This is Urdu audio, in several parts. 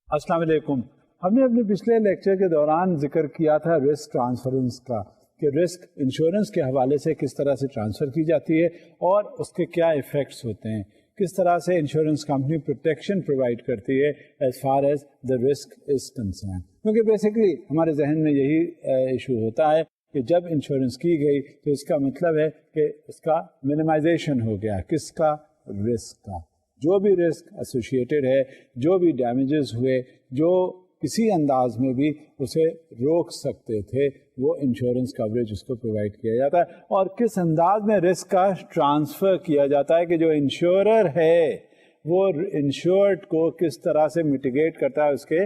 السلام علیکم. ہم نے اپنے پچھلے لیکچر کے دوران ذکر کیا تھا رسک ٹرانسفرنس کا کہ رسک انشورنس کے حوالے سے کس طرح سے ٹرانسفر کی جاتی ہے اور اس کے کیا ایفیکٹس ہوتے ہیں, کس طرح سے انشورنس کمپنی پروٹیکشن پرووائڈ کرتی ہے as far as the risk is concern. کیونکہ بیسکلی ہمارے ذہن میں یہی ایشو ہوتا ہے کہ جب انشورنس کی گئی تو اس کا مطلب ہے کہ اس کا منیمائزیشن ہو گیا. کس کا؟ رسک کا. جو بھی رسک ایسوسیٹیڈ ہے, جو بھی ڈیمیجز ہوئے, جو کسی انداز میں بھی اسے روک سکتے تھے, وہ انشورنس کوریج اس کو پرووائڈ کیا جاتا ہے. اور کس انداز میں رسک کا ٹرانسفر کیا جاتا ہے کہ جو انشورر ہے وہ انشورڈ کو کس طرح سے میٹیگیٹ کرتا ہے اس کے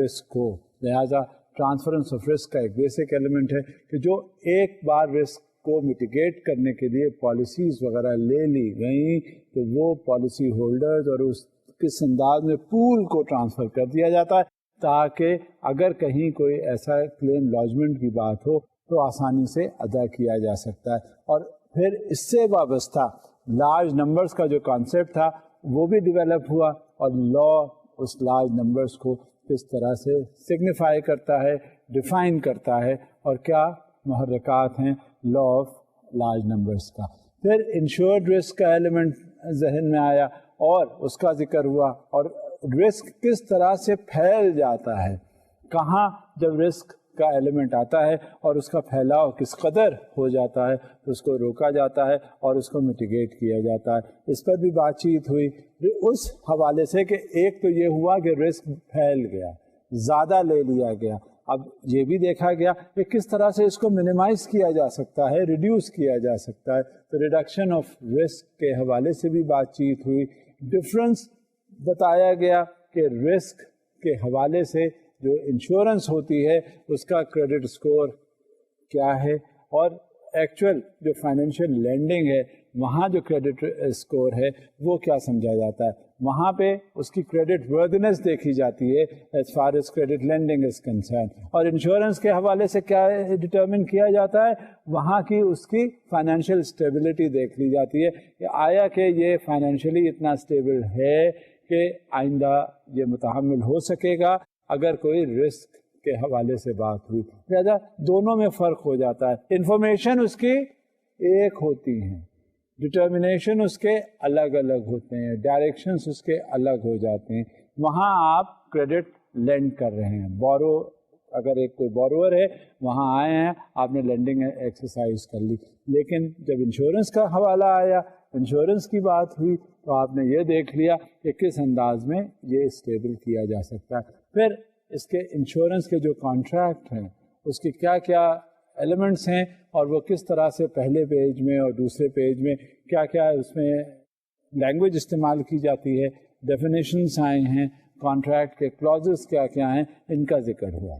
رسک کو. لہٰذا ٹرانسفرنس آف رسک کا ایک بیسک ایلیمنٹ ہے کہ جو ایک بار رسک کو میٹیگیٹ کرنے کے لیے پالیسیز وغیرہ لے لی گئیں تو وہ پالیسی ہولڈرز اور اس کس انداز میں پول کو ٹرانسفر کر دیا جاتا ہے تاکہ اگر کہیں کوئی ایسا کلیم لاجمنٹ کی بات ہو تو آسانی سے ادا کیا جا سکتا ہے. اور پھر اس سے وابستہ لارج نمبرز کا جو کانسیپٹ تھا وہ بھی ڈیولپ ہوا, اور لا اس لارج نمبرز کو کس طرح سے سگنیفائی کرتا ہے, ڈیفائن کرتا ہے, اور کیا محرکات ہیں لا آف لارج نمبرز کا. پھر انشورڈ رسک کا ایلیمنٹ ذہن میں آیا اور اس کا ذکر ہوا, اور رسک کس طرح سے پھیل جاتا ہے, کہاں جب رسک کا ایلیمنٹ آتا ہے اور اس کا پھیلاؤ کس قدر ہو جاتا ہے تو اس کو روکا جاتا ہے اور اس کو میٹیگیٹ کیا جاتا ہے. اس پر بھی بات چیت ہوئی اس حوالے سے کہ ایک تو یہ ہوا کہ رسک پھیل گیا, زیادہ لے لیا گیا. اب یہ بھی دیکھا گیا کہ کس طرح سے اس کو منیمائز کیا جا سکتا ہے, ریڈیوس کیا جا سکتا ہے. تو ریڈکشن آف رسک کے حوالے سے بھی بات چیت ہوئی. ڈفرینس بتایا گیا کہ رسک کے حوالے سے جو انشورنس ہوتی ہے اس کا کریڈٹ اسکور کیا ہے, اور ایکچوئل جو فائنینشیل لینڈنگ ہے وہاں جو کریڈٹ اسکور ہے وہ کیا سمجھا جاتا ہے. وہاں پہ اس کی کریڈٹ وردنس دیکھی جاتی ہے as far as credit lending is concern. اور انشورنس کے حوالے سے کیا ڈٹرمن کیا جاتا ہے, وہاں کی اس کی فائنینشیل اسٹیبلٹی دیکھ لی جاتی ہے کہ آیا کہ یہ فائنینشیلی اتنا اسٹیبل ہے کہ آئندہ یہ متحمل ہو سکے گا اگر کوئی رسک کے حوالے سے بات ہوئی. لہٰذا دونوں میں فرق ہو جاتا ہے. انفارمیشن اس کی ایک ہوتی ہیں, ڈٹرمنیشن اس کے الگ الگ ہوتے ہیں, ڈائریکشنس اس کے الگ ہو جاتے ہیں. وہاں آپ کریڈٹ لینڈ کر رہے ہیں, بورو اگر ایک کوئی بورور ہے وہاں آئے ہیں, آپ نے لینڈنگ ایکسرسائز کر لی. لیکن جب انشورنس کا حوالہ آیا, انشورنس کی بات ہوئی, تو آپ نے یہ دیکھ لیا کہ کس انداز میں یہ اسٹیبل کیا جا سکتا ہے. پھر اس کے انشورنس کے جو کانٹریکٹ ہیں اس کے کیا کیا ایلیمنٹس ہیں اور وہ کس طرح سے پہلے پیج میں اور دوسرے پیج میں کیا کیا اس میں لینگویج استعمال کی جاتی ہے, ڈیفینیشنس آئے ہیں, کانٹریکٹ کے کلازز کیا کیا ہیں, ان کا ذکر ہوا.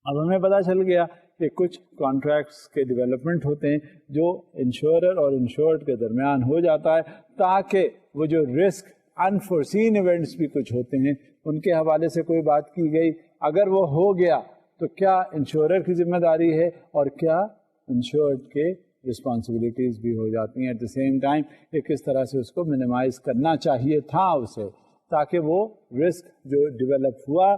اب ہمیں پتہ چل گیا کہ کچھ کانٹریکٹس کے ڈیولپمنٹ ہوتے ہیں جو انشورر اور انشورڈ کے درمیان ہو جاتا ہے تاکہ وہ جو رسک انفورسین ایونٹس بھی کچھ ہوتے ہیں ان کے حوالے سے کوئی بات کی گئی, اگر وہ ہو گیا تو کیا انشورر کی ذمہ داری ہے اور کیا انشورڈ کے رسپانسبلٹیز بھی ہو جاتی ہیں. ایٹ دا سیم ٹائم کہ کس طرح سے اس کو منیمائز کرنا چاہیے تھا اسے, تاکہ وہ رسک جو ڈیولپ ہوا,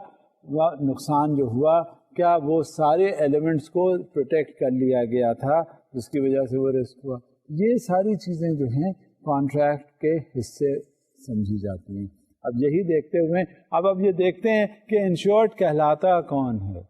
وہ نقصان جو ہوا, کیا وہ سارے ایلیمنٹس کو پروٹیکٹ کر لیا گیا تھا جس کی وجہ سے وہ رسک ہوا. یہ ساری چیزیں جو ہیں کانٹریکٹ کے حصے سمجھی جاتی ہیں. اب یہی دیکھتے ہوئے اب یہ دیکھتے ہیں کہ انشورڈ کہلاتا کون ہے.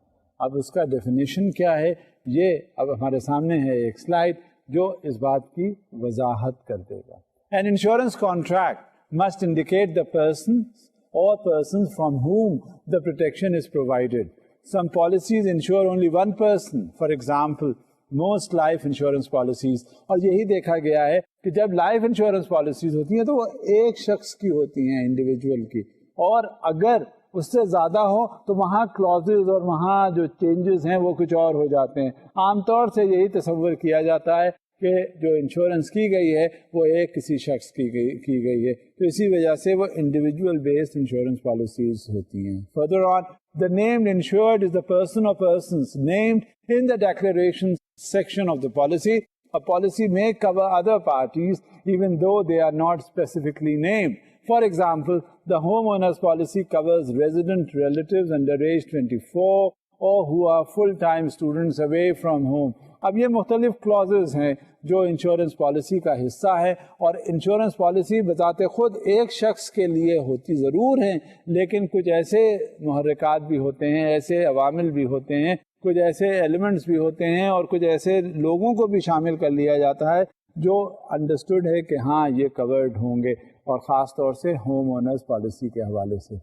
اب اس کا ڈیفینیشن کیا ہے, یہ اب ہمارے سامنے ہے ایک سلائیڈ جو اس بات کی وضاحت کر دے گا. An insurance contract must indicate the persons or persons from whom the protection is provided. Some policies insure only one person, for example, most life insurance policies. اور یہی دیکھا گیا ہے کہ جب لائف انشورنس پالیسیز ہوتی ہیں تو وہ ایک شخص کی ہوتی ہیں, انڈیویجول کی, اور اگر اس سے زیادہ ہو تو وہاں کلازز اور وہاں جو چینجز ہیں وہ کچھ اور ہو جاتے ہیں. عام طور سے یہی تصور کیا جاتا ہے کہ جو انشورنس کی گئی ہے وہ ایک کسی شخص کی گئی ہے, تو اسی وجہ سے وہ انڈیویجول بیسڈ انشورنس پالیسیز ہوتی ہیں. Further on, the named insured is the person or persons named in the declaration section of the policy. A policy may cover other parties even though they are not specifically named. For example, the homeowners policy covers resident relatives under age 24 or who are full-time students away from home. اب یہ مختلف clauses ہیں جو انشورنس پالیسی کا حصہ ہے، اور انشورنس پالیسی بذات خود ایک شخص کے لیے ہوتی ضرور ہیں، لیکن کچھ ایسے محرکات بھی ہوتے ہیں، ایسے عوامل بھی ہوتے ہیں، کچھ ایسے ایلیمنٹس بھی ہوتے ہیں، اور کچھ ایسے لوگوں کو بھی شامل کر لیا جاتا ہے جو انڈرسٹوڈ ہے کہ ہاں یہ کورڈ ہوں گے، اور خاص طور سے ہوم اونرز پالیسی کے حوالے سے.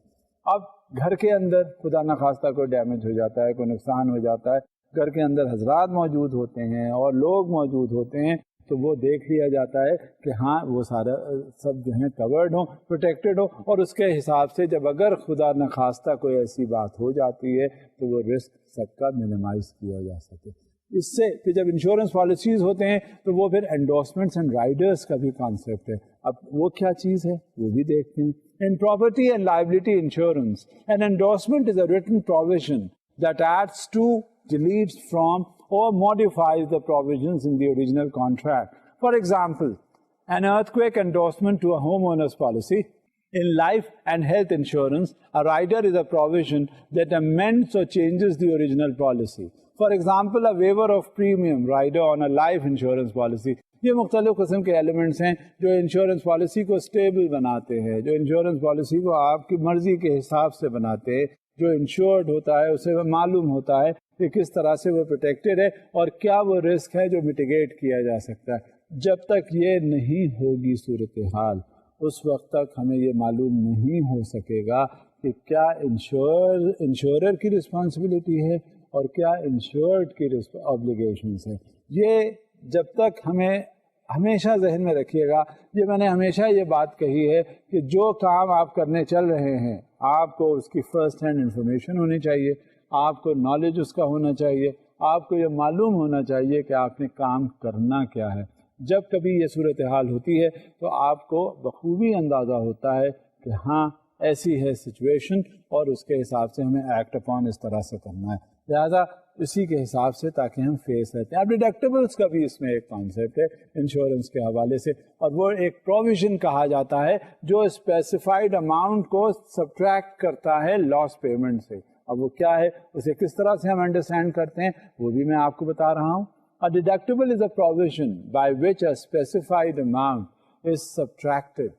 اب گھر کے اندر خدا نخواستہ کوئی ڈیمیج ہو جاتا ہے، کوئی نقصان ہو جاتا ہے، گھر کے اندر حضرات موجود ہوتے ہیں اور لوگ موجود ہوتے ہیں، تو وہ دیکھ لیا جاتا ہے کہ ہاں وہ سارا سب جو ہیں کورڈ ہوں، پروٹیکٹڈ ہوں، اور اس کے حساب سے جب اگر خدا نخواستہ کوئی ایسی بات ہو جاتی ہے تو وہ رسک سب کا منیمائز کیا جا سکے. اس سے کہ جب انشورنس پالیسیز ہوتے ہیں تو وہ پھر انڈورسمنٹس اینڈ رائڈرس کا بھی کانسیپٹ ہے. اب وہ کیا چیز ہے وہ بھی دیکھتے ہیں. In property and liability insurance, an endorsement is a written provision that adds to, deletes from, or modifies the provisions in the original contract. For example, an earthquake endorsement to a homeowner's policy. In life and health insurance, a rider is a provision that amends or changes the original policy. For example, a waiver of premium rider on a life insurance policy. یہ مختلف قسم کے ایلیمنٹس ہیں جو انشورنس پالیسی کو اسٹیبل بناتے ہیں، جو انشورنس پالیسی کو آپ کی مرضی کے حساب سے بناتے ہیں. جو انشورڈ ہوتا ہے اسے معلوم ہوتا ہے کہ کس طرح سے وہ پروٹیکٹڈ ہے اور کیا وہ رسک ہے جو میٹیگیٹ کیا جا سکتا ہے. جب تک یہ نہیں ہوگی صورتحال، اس وقت تک ہمیں یہ معلوم نہیں ہو سکے گا کہ کیا انشورر کی رسپانسبلٹی ہے اور کیا انشورڈ کی آبلیگیشنس ہیں. یہ جب تک ہمیں ہمیشہ ذہن میں رکھیے گا. یہ میں نے ہمیشہ یہ بات کہی ہے کہ جو کام آپ کرنے چل رہے ہیں آپ کو اس کی فرسٹ ہینڈ انفارمیشن ہونی چاہیے، آپ کو نالج اس کا ہونا چاہیے، آپ کو یہ معلوم ہونا چاہیے کہ آپ نے کام کرنا کیا ہے. جب کبھی یہ صورتحال ہوتی ہے تو آپ کو بخوبی اندازہ ہوتا ہے کہ ہاں ایسی ہے سچویشن اور اس کے حساب سے ہمیں ایکٹ اپون اس طرح سے کرنا ہے. لہٰذا اسی کے حساب سے تاکہ ہم فیس رہتے ہیں. اب ڈیڈکٹیبلس کا بھی اس میں ایک کانسیپٹ ہے انشورنس کے حوالے سے، اور وہ ایک پروویژن کہا جاتا ہے جو اسپیسیفائڈ اماؤنٹ کو سبٹریکٹ کرتا ہے لاس پیمنٹ سے. اب وہ کیا ہے، اسے کس طرح سے ہم انڈرسٹینڈ کرتے ہیں وہ بھی میں آپ کو بتا رہا ہوں. A deductible is a provision by which a specified amount is subtracted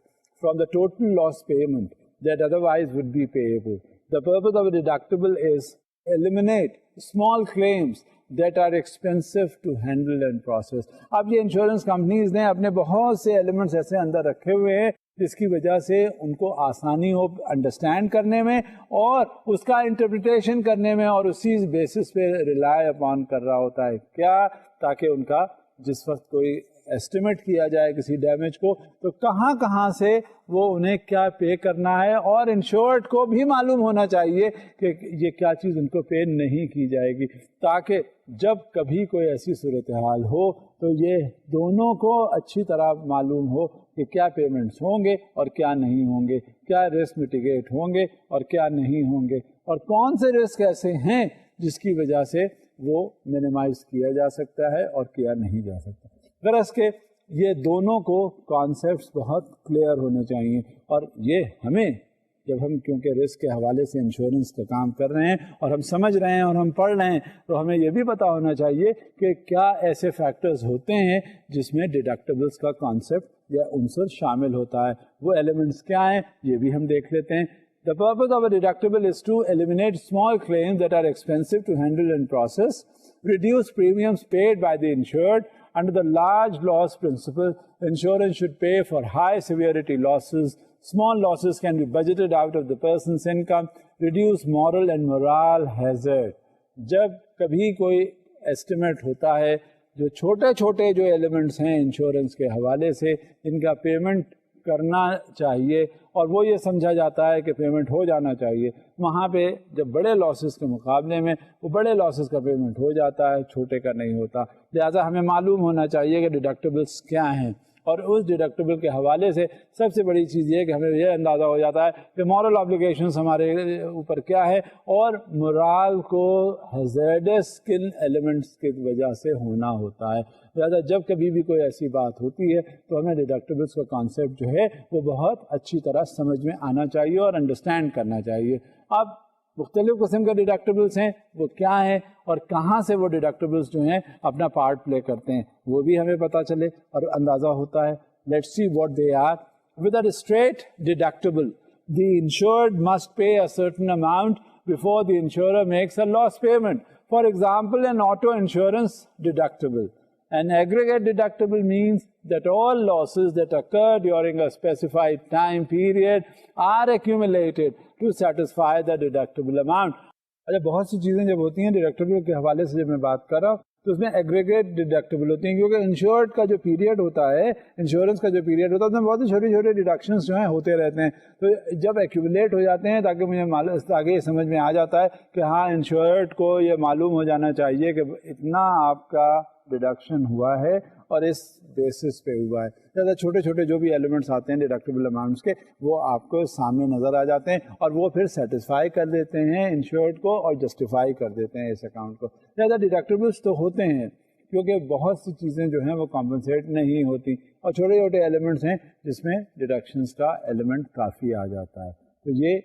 from the total loss payment that otherwise would be payable. The purpose of a deductible is eliminate small claims that are expensive to handle and process. اب یہ انشورنس کمپنیز نے اپنے بہت سے ایلیمنٹس ایسے اندر رکھے ہوئے ہیں جس کی وجہ سے ان کو آسانی ہو انڈرسٹینڈ کرنے میں اور اس کا انٹرپریٹیشن کرنے میں، اور اسی بیسس پہ ریلائی اپان کر رہا ہوتا ہے کیا، تاکہ ان کا جس وقت کوئی ایسٹیمیٹ کیا جائے کسی ڈیمیج کو تو کہاں کہاں سے وہ انہیں کیا پے کرنا ہے، اور انشورڈ کو بھی معلوم ہونا چاہیے کہ یہ کیا چیز ان کو پے نہیں کی جائے گی، تاکہ جب کبھی کوئی ایسی صورتحال ہو تو یہ دونوں کو اچھی طرح معلوم ہو کہ کیا پیمنٹس ہوں گے اور کیا نہیں ہوں گے، کیا رسک میٹیگیٹ ہوں گے اور کیا نہیں ہوں گے، اور کون سے رسک ایسے ہیں جس کی وجہ سے وہ منیمائز کیا جا سکتا ہے اور کیا نہیں جا سکتا. غرض کہ یہ دونوں کو کانسیپٹس بہت کلیئر ہونے چاہیے، اور یہ ہمیں جب ہم کیونکہ رسک کے حوالے سے انشورنس کا کام کر رہے ہیں اور ہم سمجھ رہے ہیں اور ہم پڑھ رہے ہیں تو ہمیں یہ بھی پتہ ہونا چاہیے کہ کیا ایسے فیکٹرز ہوتے ہیں جس میں ڈیڈکٹیبلس کا کانسیپٹ یا عنصر شامل ہوتا ہے. وہ ایلیمنٹس کیا ہیں یہ بھی ہم دیکھ لیتے ہیں. The purpose of a deductible is to eliminate small claims that are expensive to handle and process, reduce premiums paid by the insured. Under the large loss principle, insurance should pay for high severity losses. Small losses can be budgeted out of the person's income, reduce moral and moral hazard. جب کبھی کوئی ایسٹیمیٹ ہوتا ہے جو چھوٹے چھوٹے جو ایلیمنٹس ہیں انشورنس کے حوالے سے ان کا پیمنٹ کرنا چاہیے اور وہ یہ سمجھا جاتا ہے کہ پیمنٹ ہو جانا چاہیے، وہاں پہ جب بڑے لاسز کے مقابلے میں وہ بڑے لاسز کا پیمنٹ ہو جاتا ہے، چھوٹے کا نہیں ہوتا. لہٰذا ہمیں معلوم ہونا چاہیے کہ ڈیڈکٹیبلس کیا ہیں اور اس ڈیڈکٹیبل کے حوالے سے سب سے بڑی چیز یہ ہے کہ ہمیں یہ اندازہ ہو جاتا ہے کہ مورل آبلیگیشنز ہمارے اوپر کیا ہے، اور مرال کو ہیزارڈس کن ایلیمنٹس کی وجہ سے ہونا ہوتا ہے. لہٰذا جب کبھی بھی کوئی ایسی بات ہوتی ہے تو ہمیں ڈیڈکٹیبلس کا کانسیپٹ جو ہے وہ بہت اچھی طرح سمجھ میں آنا چاہیے اور انڈرسٹینڈ کرنا چاہیے. اب مختلف قسم کے ڈیڈکٹیبلس ہیں، وہ کیا ہیں اور کہاں سے وہ ڈیڈکٹیبلس جو ہیں اپنا پارٹ پلے کرتے ہیں وہ بھی ہمیں پتہ چلے اور اندازہ ہوتا ہے. Let's see what they are. With a straight deductible the insured must pay a certain amount before the insurer makes a loss payment. For example, an auto insurance deductible. An aggregate deductible means that all losses that occur during a specified time period are accumulated to satisfy the deductible amount. اچھا، بہت سی چیزیں جب ہوتی ہیں ڈیڈکٹیبل کے حوالے سے جب میں بات کر رہا ہوں تو اس میں ایگریگیٹ ڈیڈکٹیبل ہوتی ہیں، کیونکہ انشورڈ کا جو پیریڈ ہوتا ہے، انشورنس کا جو پیریڈ ہوتا ہے، اس میں بہت ہی چھوٹے چھوٹے ڈیڈکشنز جو ہیں ہوتے رہتے ہیں. تو جب ایکومولیٹ ہو جاتے ہیں تاکہ یہ سمجھ میں آ جاتا ہے کہ ہاں انشورڈ کو یہ معلوم ہو جانا چاہیے کہ اتنا آپ کا ڈیڈکشن ہوا ہے اور اس بیسس پہ ہوا ہے. زیادہ چھوٹے چھوٹے جو بھی ایلیمنٹس آتے ہیں ڈیڈکٹیبل اماؤنٹس کے، وہ آپ کو سامنے نظر آ جاتے ہیں اور وہ پھر سیٹسفائی کر دیتے ہیں انشورڈ کو اور جسٹیفائی کر دیتے ہیں اس اکاؤنٹ کو. زیادہ ڈیڈکٹیبلس تو ہوتے ہیں کیونکہ بہت سی چیزیں جو ہیں وہ کمپنسیٹ نہیں ہوتی اور چھوٹے چھوٹے ایلیمنٹس ہیں جس میں ڈیڈکشنس کا ایلیمنٹ کافی آ جاتا ہے. تو یہ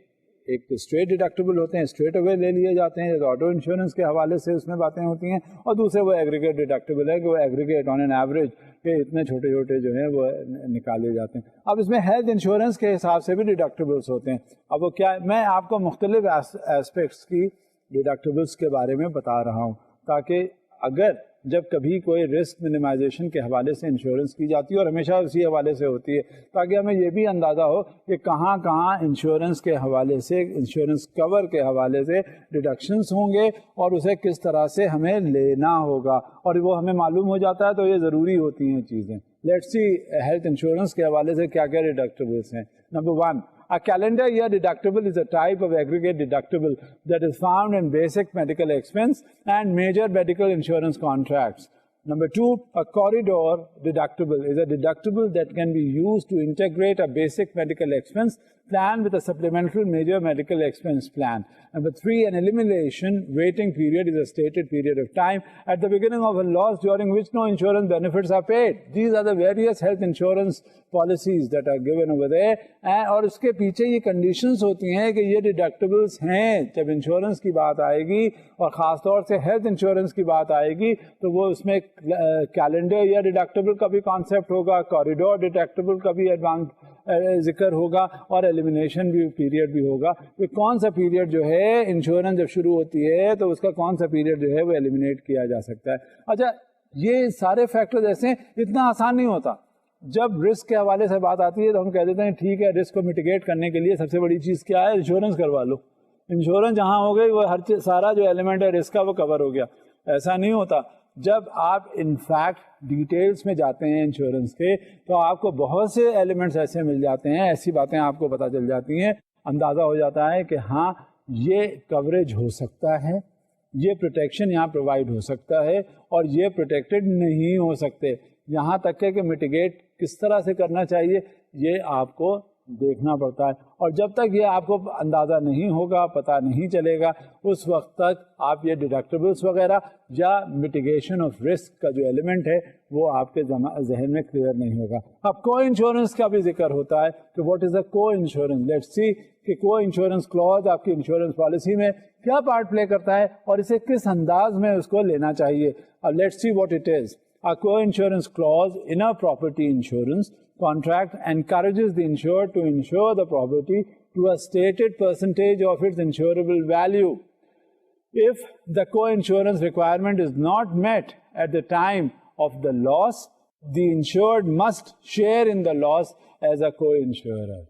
ایک تو اسٹریٹ ڈیڈکٹیبل ہوتے ہیں، اسٹریٹ اوے لے لیے جاتے ہیں، آٹو انشورنس کے حوالے سے اس میں باتیں ہوتی ہیں، اور دوسرے وہ ایگریگیٹ ڈیڈکٹیبل ہے کہ وہ ایگریگیٹ آن این ایوریج کہ اتنے چھوٹے چھوٹے جو ہیں وہ نکالے جاتے ہیں. اب اس میں ہیلتھ انشورنس کے حساب سے بھی ڈیڈکٹیبلس ہوتے ہیں. اب وہ کیا ہے، میں آپ کو مختلف ایسپیکٹس کی ڈیڈکٹیبلس کے بارے میں بتا رہا ہوں تاکہ اگر جب کبھی کوئی رسک منیمائزیشن کے حوالے سے انشورنس کی جاتی ہے، اور ہمیشہ اسی حوالے سے ہوتی ہے، تاکہ ہمیں یہ بھی اندازہ ہو کہ کہاں کہاں انشورنس کے حوالے سے، انشورنس کور کے حوالے سے ڈیڈکشنس ہوں گے اور اسے کس طرح سے ہمیں لینا ہوگا، اور وہ ہمیں معلوم ہو جاتا ہے تو یہ ضروری ہوتی ہیں چیزیں. لیٹس سی ہیلتھ انشورنس کے حوالے سے کیا کیا ڈیڈکٹیبلس ہیں. Number 1, a calendar year deductible is a type of aggregate deductible that is found in basic medical expense and major medical insurance contracts. Number 2, a corridor deductible is a deductible that can be used to integrate a basic medical expense plan with a supplemental major medical expense plan. Number 3, an elimination waiting period is a stated period of time at the beginning of a loss during which no insurance benefits are paid. These are the various health insurance policies that are given over there. اور اس کے پیچھے یہ کنڈیشنز ہوتی ہیں کہ یہ ڈیڈکٹیبلس ہیں. جب انشورنس کی بات آئے گی اور خاص طور سے ہیلتھ انشورنس کی بات آئے گی تو وہ اس میں کیلنڈر یا ڈیڈکٹیبل کا بھی کانسیپٹ ہوگا، کوریڈور ڈیڈکٹیبل کا بھی ذکر ہوگا اور ایلیمینیشن بھی پیریڈ بھی ہوگا کہ کون سا پیریڈ جو ہے انشورنس جب شروع ہوتی ہے تو اس کا کون سا پیریڈ جو ہے وہ ایلیمینیٹ کیا جا سکتا ہے. اچھا، یہ سارے فیکٹرز ایسے ہیں، اتنا آسان نہیں ہوتا. جب رسک کے حوالے سے بات آتی ہے تو ہم کہہ دیتے ہیں ٹھیک ہے، رسک کو میٹیگیٹ کرنے کے لیے سب سے بڑی چیز کیا ہے؟ انشورنس کروا لو. انشورنس جہاں ہو گئی وہ ہر چیز، سارا جو ایلیمنٹ ہے رسک کا وہ کور ہو گیا. ایسا نہیں ہوتا. جب آپ انفیکٹ ڈیٹیلز میں جاتے ہیں انشورنس کے تو آپ کو بہت سے ایلیمنٹس ایسے مل جاتے ہیں، ایسی باتیں آپ کو پتہ چل جاتی ہیں، اندازہ ہو جاتا ہے کہ ہاں یہ کوریج ہو سکتا ہے، یہ پروٹیکشن یہاں پرووائڈ ہو سکتا ہے اور یہ پروٹیکٹڈ نہیں ہو سکتے. یہاں تک کہ میٹیگیٹ کس طرح سے کرنا چاہیے یہ آپ کو دیکھنا پڑتا ہے. اور جب تک یہ آپ کو اندازہ نہیں ہوگا، پتہ نہیں چلے گا، اس وقت تک آپ یہ ڈیڈکٹیبلس وغیرہ یا میٹیگیشن آف رسک کا جو ایلیمنٹ ہے وہ آپ کے ذہن میں کلیئر نہیں ہوگا. اب کو انشورنس کا بھی ذکر ہوتا ہے کہ واٹ از اے کو انشورنس. لیٹس سی کہ کو انشورنس کلوز آپ کی انشورنس پالیسی میں کیا پارٹ پلے کرتا ہے اور اسے کس انداز میں اس کو لینا چاہیے. Let's see what it is. A co-insurance clause in a property insurance contract encourages the insured to insure the property to a stated percentage of its insurable value. If the co-insurance requirement is not met at the time of the loss, the insured must share in the loss as a co-insurer.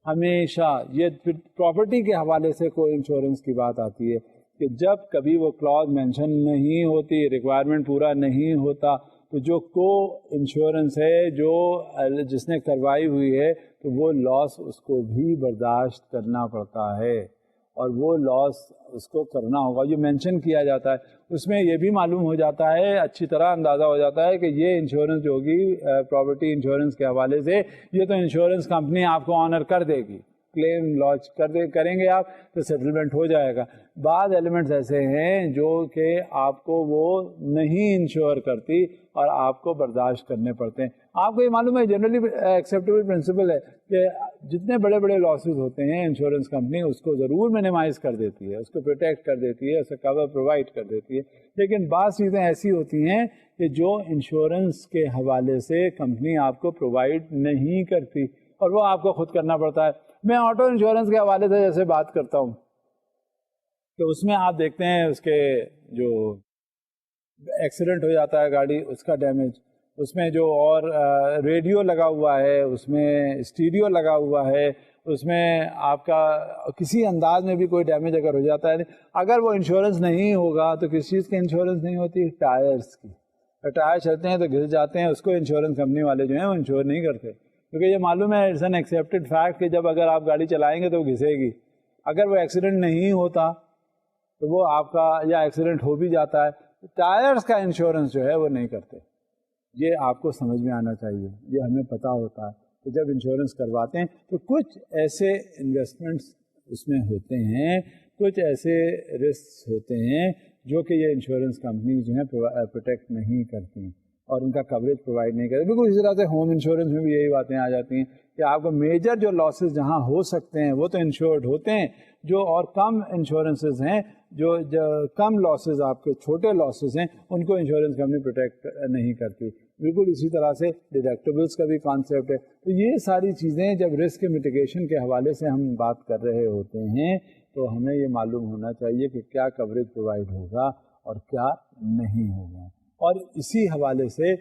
ہمیشہ یہ پراپرٹی کے حوالے سے کو انشورنس کی بات آتی ہے کہ جب کبھی وہ کلوز مینشن نہیں ہوتی، ریکوائرمنٹ پورا نہیں ہوتا، تو جو کو انشورنس ہے جو جس نے کروائی ہوئی ہے تو وہ لاس اس کو بھی برداشت کرنا پڑتا ہے. اور وہ لاس اس کو کرنا ہوگا. جو مینشن کیا جاتا ہے اس میں یہ بھی معلوم ہو جاتا ہے, اچھی طرح اندازہ ہو جاتا ہے کہ یہ انشورنس جو ہوگی پراپرٹی انشورنس کے حوالے سے, یہ تو انشورنس کمپنی آپ کو آنر کر دے گی. کلیم لانچ کریں گے آپ تو سیٹلمنٹ ہو جائے گا. بعض ایلیمنٹس ایسے ہیں جو کہ آپ کو وہ نہیں انشور کرتی اور آپ کو برداشت کرنے پڑتے ہیں. آپ کو یہ معلوم ہے جنرلی ایکسیپٹیبل پرنسپل ہے کہ جتنے بڑے بڑے لاسز ہوتے ہیں انشورنس کمپنی اس کو ضرور منیمائز کر دیتی ہے, اس کو پروٹیکٹ کر دیتی ہے, اسے کور پرووائڈ کر دیتی ہے. لیکن بعض چیزیں ایسی ہوتی ہیں کہ جو انشورنس کے حوالے سے کمپنی آپ کو پرووائڈ نہیں کرتی اور وہ آپ کو خود کرنا پڑتا ہے. میں آٹو انشورنس کے حوالے سے جیسے بات کرتا ہوں تو اس میں آپ دیکھتے ہیں اس کے جو ایکسیڈنٹ ہو جاتا ہے گاڑی, اس کا ڈیمیج, اس میں جو اور ریڈیو لگا ہوا ہے, اس میں اسٹیریو لگا ہوا ہے, اس میں آپ کا کسی انداز میں بھی کوئی ڈیمیج اگر ہو جاتا ہے, اگر وہ انشورنس نہیں ہوگا تو کس چیز کی انشورنس نہیں ہوتی؟ ٹائرس کی. ٹائر چلتے ہیں تو گھس جاتے ہیں, اس کو انشورنس کمپنی والے جو ہیں وہ انشور نہیں کرتے, کیونکہ یہ معلوم ہے اٹس این ایکسیپٹیڈ فیکٹ کہ جب اگر آپ گاڑی چلائیں گے تو وہ گھسے گی. اگر وہ ایکسیڈنٹ نہیں ہوتا تو وہ آپ کا, یا ایکسیڈنٹ ہو بھی جاتا ہے, ٹائرس کا انشورنس جو ہے وہ نہیں کرتے. یہ آپ کو سمجھ میں آنا چاہیے, یہ ہمیں پتہ ہوتا ہے کہ جب انشورنس کرواتے ہیں تو کچھ ایسے انویسٹمنٹس اس میں ہوتے ہیں, کچھ ایسے رسک ہوتے ہیں جو کہ یہ انشورنس کمپنی جو ہیں پروٹیکٹ نہیں کرتی اور ان کا کوریج پرووائڈ نہیں کرتے. بالکل اسی طرح سے ہوم انشورنس میں بھی یہی باتیں آ جاتی ہیں کہ آپ کو میجر جو لاسز جہاں ہو سکتے ہیں وہ تو انشورڈ ہوتے ہیں, جو اور کم انشورنسز ہیں, جو کم لاسز آپ کے چھوٹے لاسز ہیں, ان کو انشورنس کمپنی پروٹیکٹ نہیں کرتی. بالکل اسی طرح سے ڈیڈکٹیبلس کا بھی کانسیپٹ ہے. تو یہ ساری چیزیں جب رسک میٹیگیشن کے حوالے سے ہم بات کر رہے ہوتے ہیں تو ہمیں یہ معلوم ہونا چاہیے کہ کیا کوریج پرووائڈ ہوگا اور کیا نہیں ہوگا. اور اسی حوالے سے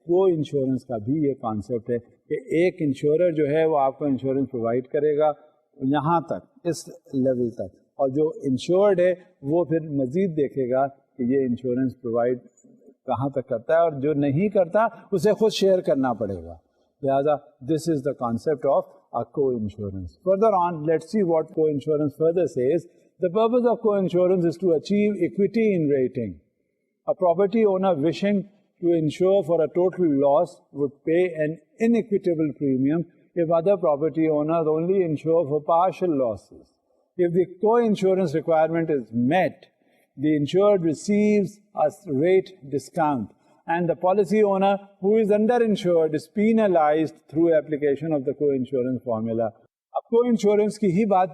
کو انشورنس کا بھی یہ کانسیپٹ ہے کہ ایک انشورر جو ہے وہ آپ کو انشورنس پرووائڈ کرے گا یہاں تک, اس لیول تک, اور جو انشورڈ ہے وہ پھر مزید دیکھے گا کہ یہ انشورنس پرووائڈ کہاں تک کرتا ہے, اور جو نہیں کرتا اسے خود شیئر کرنا پڑے گا. لہذا this is the concept of co-insurance. Further on, let's see what co-insurance further says. The purpose of co-insurance is to achieve equity in rating. A property owner wishing to insure for a total loss would pay an inequitable premium if other property owners only insure for partial losses. If the co-insurance requirement is met, the insured receives a rate discount, and the policy owner who is underinsured is penalized through application of the co-insurance formula. اب کو انشورنس کی ہی بات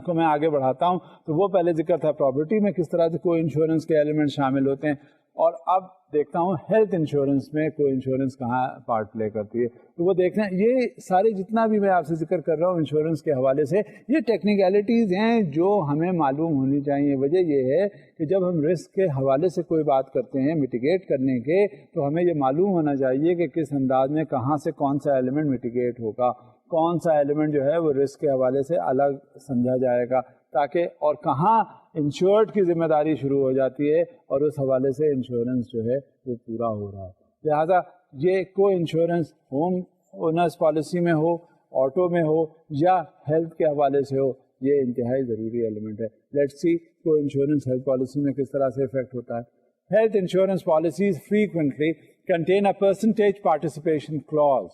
کو میں آگے بڑھاتا ہوں. تو وہ پہلے ذکر تھا پراپرٹی میں کس طرح سے کو انشورنس کے ایلیمنٹ شامل ہوتے ہیں, اور اب دیکھتا ہوں ہیلتھ انشورنس میں کو انشورنس کہاں پارٹ پلے کرتی ہے. تو وہ دیکھنا, یہ سارے جتنا بھی میں آپ سے ذکر کر رہا ہوں انشورنس کے حوالے سے, یہ ٹیکنیکلٹیز ہیں جو ہمیں معلوم ہونی چاہیے. وجہ یہ ہے کہ جب ہم رسک کے حوالے سے کوئی بات کرتے ہیں میٹیگیٹ کرنے کے, تو ہمیں یہ معلوم ہونا چاہیے کہ کس انداز میں کہاں سے کون سا ایلیمنٹ میٹیگیٹ ہوگا, کون سا ایلیمنٹ جو ہے وہ رسک کے حوالے سے الگ سمجھا جائے گا, تاکہ اور کہاں انشورڈ کی ذمہ داری شروع ہو جاتی ہے اور اس حوالے سے انشورنس جو ہے وہ پورا ہو رہا ہے. لہٰذا یہ کو انشورنس ہوم اونرس پالیسی میں ہو, آٹو میں ہو, یا ہیلتھ کے حوالے سے ہو, یہ انتہائی ضروری ایلیمنٹ ہے. لیٹس سی کو انشورنس ہیلتھ پالیسی میں کس طرح سے افیکٹ ہوتا ہے. Health insurance policies frequently contain a percentage participation clause.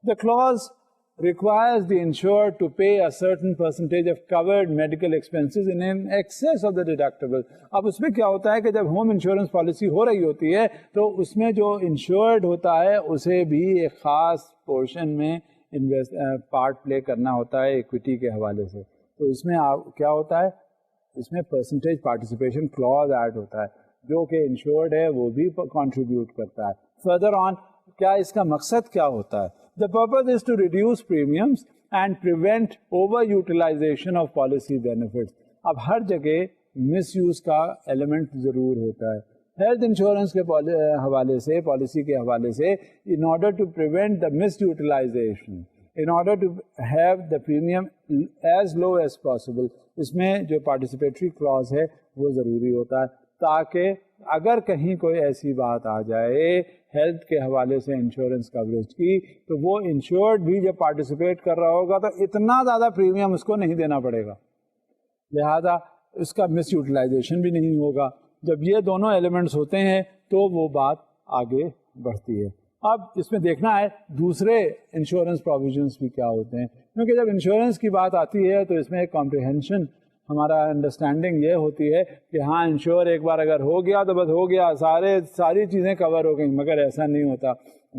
The clause requires the insured to pay a certain percentage of covered medical expenses in excess of the deductible. اب اس میں کیا ہوتا ہے کہ جب ہوم انشورنس پالیسی ہو رہی ہوتی ہے تو اس میں جو انشورڈ ہوتا ہے اسے بھی ایک خاص پورشن میں پارٹ پلے کرنا ہوتا ہے ایکویٹی کے حوالے سے. تو اس میں کیا ہوتا ہے, اس میں پرسنٹیج پارٹیسپیشن کلوز ایڈ ہوتا ہے, جو کہ انشورڈ ہے وہ بھی کنٹریبیوٹ کرتا ہے. فردر آن, کیا اس کا مقصد کیا ہوتا ہے؟ The purpose is to reduce premiums and prevent over-utilization of policy benefits. اب ہر جگہ مس یوز کا ایلیمنٹ ضرور ہوتا ہے. ہیلتھ انشورنس کے حوالے سے, پالیسی کے حوالے سے, in order to prevent the misutilization, in order to have the premium as low as possible, اس میں جو پارٹیسپیٹری کلاز ہے وہ ضروری ہوتا ہے, تاکہ اگر کہیں کوئی ایسی بات آ جائے ہیلتھ کے حوالے سے انشورنس کوریج کی, تو وہ انشورڈ بھی جب پارٹیسپیٹ کر رہا ہوگا تو اتنا زیادہ پریمیم اس کو نہیں دینا پڑے گا. لہذا اس کا مس یوٹیلائزیشن بھی نہیں ہوگا. جب یہ دونوں ایلیمنٹس ہوتے ہیں تو وہ بات آگے بڑھتی ہے. اب اس میں دیکھنا ہے دوسرے انشورنس پروویژنس بھی کیا ہوتے ہیں, کیونکہ جب انشورنس کی بات آتی ہے تو اس میں ایک کمپریہنشن, ہمارا انڈرسٹینڈنگ یہ ہوتی ہے کہ ہاں انشور ایک بار اگر ہو گیا تو بس ہو گیا, ساری چیزیں کور ہو گئیں, مگر ایسا نہیں ہوتا.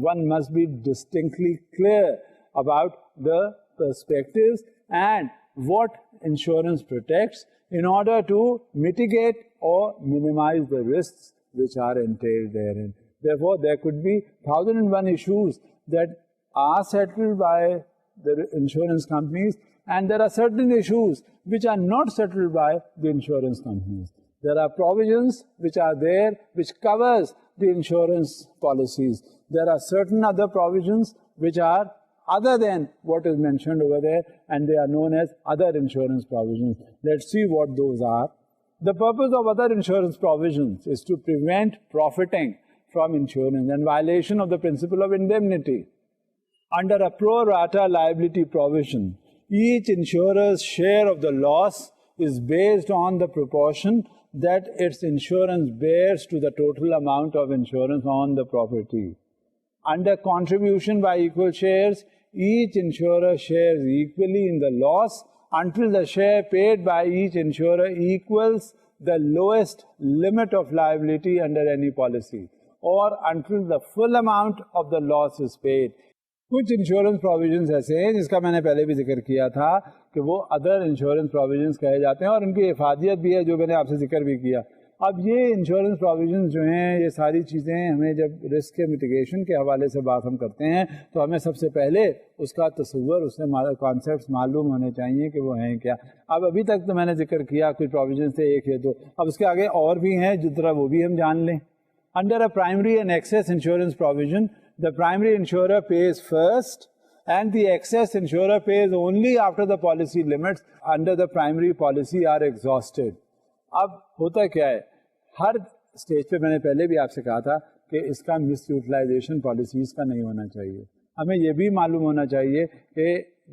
One must be distinctly clear about the perspectives and what insurance protects in order to mitigate or minimize the risks which are entailed therein. Therefore, there could be 1001 issues that are settled by the insurance companies, and there are certain issues which are not settled by the insurance companies. There are provisions which are there which covers the insurance policies. There are certain other provisions which are other than what is mentioned over there, and they are known as other insurance provisions. Let's see what those are. The purpose of other insurance provisions is to prevent profiting from insurance and violation of the principle of indemnity. Under a pro rata liability provision, each insurer's share of the loss is based on the proportion that its insurance bears to the total amount of insurance on the property. Under contribution by equal shares, each insurer shares equally in the loss until the share paid by each insurer equals the lowest limit of liability under any policy, or until the full amount of the loss is paid. کچھ انشورنس پروویژنس ایسے ہیں جس کا میں نے پہلے بھی ذکر کیا تھا کہ وہ ادر انشورنس پروویژنس کہے جاتے ہیں, اور ان کی افادیت بھی ہے جو میں نے آپ سے ذکر بھی کیا. اب یہ انشورنس پروویژنس جو ہیں, یہ ساری چیزیں ہمیں جب رسک کے میٹیگیشن کے حوالے سے بات ہم کرتے ہیں تو ہمیں سب سے پہلے اس کا تصور, اس سے کانسیپٹس معلوم ہونے چاہیے کہ وہ ہیں کیا. اب ابھی تک تو میں نے ذکر کیا کچھ پروویژنس تھے, ایک یا دو, اب اس کے آگے اور بھی ہیں جس طرح وہ بھی ہم جان لیں. Under a primary and access insurance provision, the primary insurer pays first and the excess insurer pays only after the policy limits under the primary policy are exhausted. اب ہوتا کیا ہے, ہر اسٹیج پہ میں نے پہلے بھی آپ سے کہا تھا کہ اس کا مس یوٹیلائزیشن پالیسیز کا نہیں ہونا چاہیے. ہمیں یہ بھی معلوم ہونا چاہیے کہ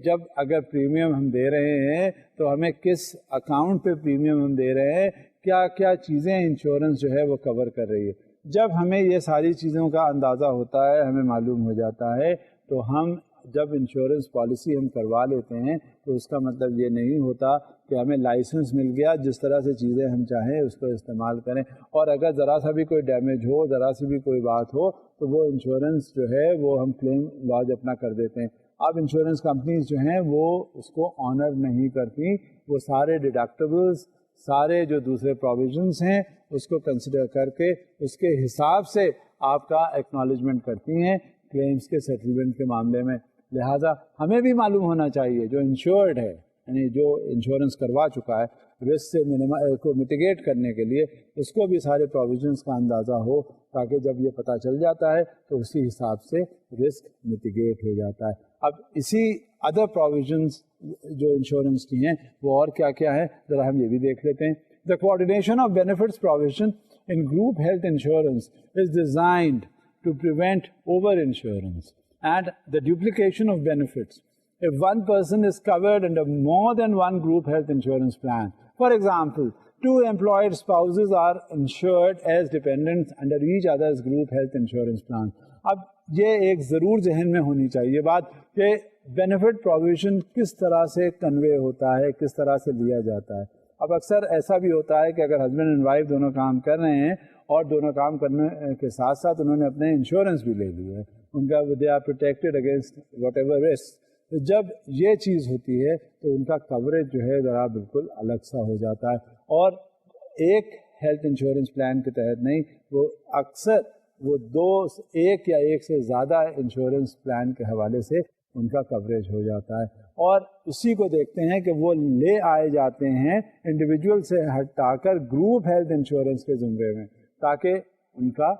جب اگر پریمیم ہم دے رہے ہیں تو ہمیں کس اکاؤنٹ پہ پریمیم ہم دے رہے ہیں, کیا کیا چیزیں انشورنس جو ہے وہ کور کر رہی ہے. جب ہمیں یہ ساری چیزوں کا اندازہ ہوتا ہے, ہمیں معلوم ہو جاتا ہے, تو ہم جب انشورنس پالیسی ہم کروا لیتے ہیں تو اس کا مطلب یہ نہیں ہوتا کہ ہمیں لائسنس مل گیا, جس طرح سے چیزیں ہم چاہیں اس کو استعمال کریں, اور اگر ذرا سا بھی کوئی ڈیمیج ہو, ذرا سی بھی کوئی بات ہو, تو وہ انشورنس جو ہے وہ ہم کلیم لاج اپنا کر دیتے ہیں. اب انشورنس کمپنیز جو ہیں وہ اس کو آنر نہیں کرتی, وہ سارے ڈیڈکٹیبلز, سارے جو دوسرے پروویژنس ہیں اس کو کنسیڈر کر کے اس کے حساب سے آپ کا ایکنالجمنٹ کرتی ہیں کلیمز کے سیٹلمنٹ کے معاملے میں. لہٰذا ہمیں بھی معلوم ہونا چاہیے جو انشورڈ ہے, یعنی جو انشورنس کروا چکا ہے, رسک سے کو میٹیگیٹ کرنے کے لیے اس کو بھی سارے پروویژنس کا اندازہ ہو, تاکہ جب یہ پتہ چل جاتا ہے تو اسی حساب سے رسک میٹیگیٹ ہو جاتا ہے. اب اسی ادر پروویژنس جو انشورنس کی ہیں وہ اور کیا کیا ہے, ذرا ہم یہ بھی دیکھ لیتے ہیں. The coordination of benefits provision in group health insurance is designed to prevent over-insurance and the duplication of benefits. If one person is covered under more than one group health insurance plan, for example, two employed spouses are insured as dependents under each other's group health insurance plan. اب یہ ایک ضرور ذہن میں ہونی چاہیے بات کہ بینیفٹ پروویژن کس طرح سے کنوے ہوتا ہے, کس طرح سے لیا جاتا ہے. اب اکثر ایسا بھی ہوتا ہے کہ اگر ہسبینڈ اینڈ وائف دونوں کام کر رہے ہیں اور دونوں کام کرنے کے ساتھ ساتھ انہوں نے اپنے انشورنس بھی لے لی ہے, ان کا they are protected against whatever risk. جب یہ چیز ہوتی ہے تو ان کا کوریج جو ہے ذرا بالکل الگ سا ہو جاتا ہے, اور ایک ہیلتھ انشورنس پلان کے تحت نہیں, وہ اکثر وہ ایک یا ایک سے زیادہ انشورنس پلان کے حوالے سے ان کا کوریج ہو جاتا ہے, اور اسی کو دیکھتے ہیں کہ وہ لے آئے جاتے ہیں انڈیویجول سے ہٹا کر گروپ ہیلتھ انشورنس کے زمرے میں, تاکہ ان کا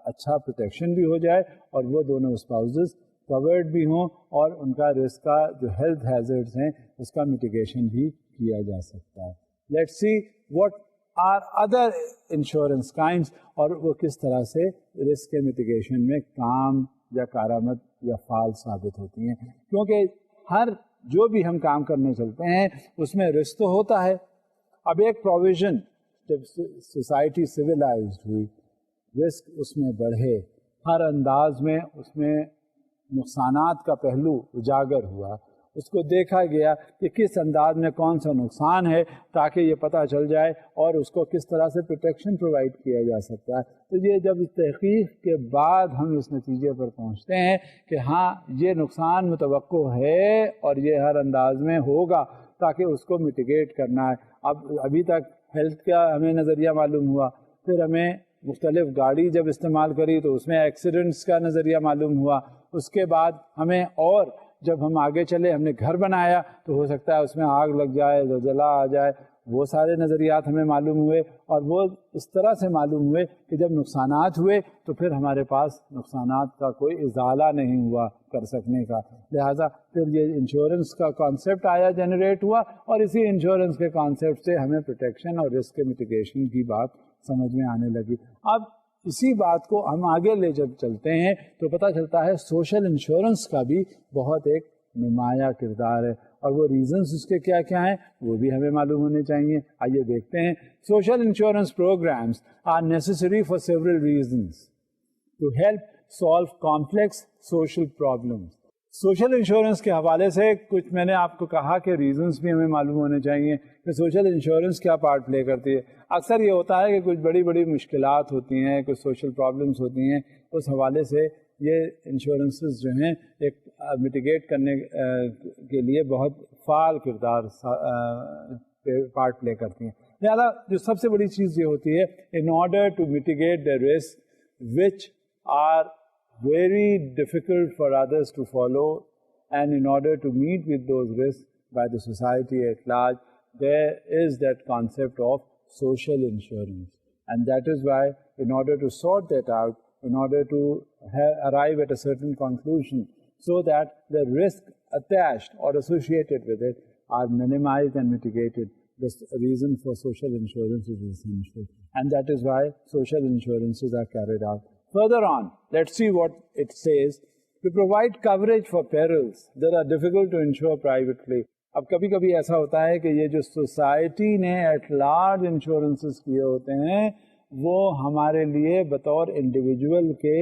اچھا پروٹیکشن بھی ہو جائے اور وہ دونوں اسپاؤزز کورڈ بھی ہوں, اور ان کا رسک کا جو ہیلتھ ہیزرڈس ہیں اس کا میٹیگیشن بھی کیا جا سکتا ہے. Let's see what are other insurance kinds, اور وہ کس طرح سے رسک کے میٹیگیشن میں کام یا کارآمد یا فعال ثابت ہوتی ہیں. کیونکہ ہر جو بھی ہم کام کرنے چلتے ہیں اس میں رسک تو ہوتا ہے, اب ایک پروویژن جب سوسائٹی سویلائزڈ ہوئی، رسک اس میں بڑھے، ہر انداز میں اس میں نقصانات کا پہلو اجاگر ہوا، اس کو دیکھا گیا کہ کس انداز میں کون سا نقصان ہے تاکہ یہ پتہ چل جائے اور اس کو کس طرح سے پروٹیکشن پرووائڈ کیا جا سکتا ہے۔ تو یہ جب اس تحقیق کے بعد ہم اس نتیجے پر پہنچتے ہیں کہ ہاں یہ نقصان متوقع ہے اور یہ ہر انداز میں ہوگا تاکہ اس کو میٹیگیٹ کرنا ہے۔ ابھی تک ہیلتھ کا ہمیں نظریہ معلوم ہوا، پھر ہمیں مختلف گاڑی جب استعمال کری تو اس میں ایکسیڈنٹس کا نظریہ معلوم ہوا، اس کے بعد ہمیں اور جب ہم آگے چلے ہم نے گھر بنایا تو ہو سکتا ہے اس میں آگ لگ جائے، زلزلہ آ جائے، وہ سارے نظریات ہمیں معلوم ہوئے اور وہ اس طرح سے معلوم ہوئے کہ جب نقصانات ہوئے تو پھر ہمارے پاس نقصانات کا کوئی ازالہ نہیں ہوا کر سکنے کا، لہٰذا پھر یہ انشورنس کا کانسیپٹ آیا، جنریٹ ہوا، اور اسی انشورنس کے کانسیپٹ سے ہمیں پروٹیکشن اور رسک میٹیگیشن کی بات سمجھ میں آنے لگی۔ اب اسی بات کو ہم آگے لے جب چلتے ہیں تو پتہ چلتا ہے سوشل انشورنس کا بھی بہت ایک نمایاں کردار ہے، اور وہ ریزنز اس کے کیا کیا ہیں وہ بھی ہمیں معلوم ہونے چاہیے۔ آئیے دیکھتے ہیں۔ Social insurance programmes are necessary for several reasons to help solve complex social problems. Social insurance کے حوالے سے کچھ میں نے آپ کو کہا کہ ریزنز بھی ہمیں معلوم ہونے چاہیے کہ سوشل انشورنس کیا پارٹ پلے کرتی ہے۔ اکثر یہ ہوتا ہے کہ کچھ بڑی بڑی مشکلات ہوتی ہیں، کچھ سوشل پرابلمس ہوتی ہیں، اس حوالے سے یہ انشورنسز جو ہیں ایک میٹیگیٹ کرنے کے لیے بہت فعال کردار پارٹ پلے کرتی ہیں۔ لہٰذا جو سب سے بڑی چیز یہ ہوتی ہے in order to mitigate the risk which are very difficult for others to follow, and in order to meet with those risks by the society at large, there is that concept of social insurance, and that is why in order to sort that out, in order to arrive at a certain conclusion so that the risk attached or associated with it are minimized and mitigated, the reason for social insurance is essential, and that is why social insurances are carried out. Further on, let's see what it says. To provide coverage for perils that are difficult to insure privately. اب کبھی کبھی ایسا ہوتا ہے کہ یہ جو سوسائٹی نے ایٹ لارج انشورنسز کیے ہوتے ہیں وہ ہمارے لیے بطور انڈیویجول کے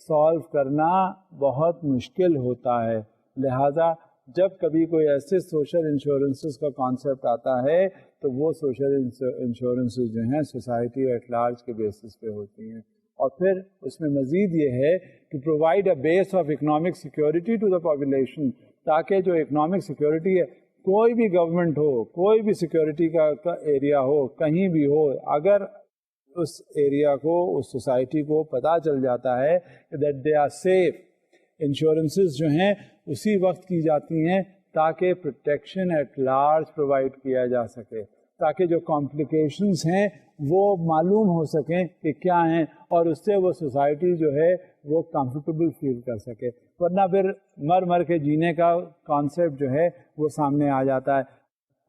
سالو کرنا بہت مشکل ہوتا ہے، لہٰذا جب کبھی کوئی ایسے سوشل انشورنسز کا کانسیپٹ آتا ہے تو وہ سوشل انشورنسز جو ہیں سوسائٹی ایٹ لارج کے بیسس پہ ہوتی ہیں، اور پھر اس میں مزید یہ ہے کہ provide a base of economic security to the population, تاکہ جو اکنامک سیکورٹی ہے کوئی بھی گورنمنٹ ہو، کوئی بھی سیکورٹی کا ایریا ہو، کہیں بھی ہو، اگر اس ایریا کو اس سوسائٹی کو پتہ چل جاتا ہے دیٹ دے آر سیف، انشورنسز جو ہیں اسی وقت کی جاتی ہیں تاکہ پروٹیکشن ایٹ لارج پرووائڈ کیا جا سکے، تاکہ جو کمپلیکیشنز ہیں وہ معلوم ہو سکیں کہ کیا ہیں اور اس سے وہ سوسائٹی جو ہے وہ کمفرٹیبل فیل کر سکے، ورنہ پھر مر مر کے جینے کا کانسیپٹ جو ہے وہ سامنے آ جاتا ہے۔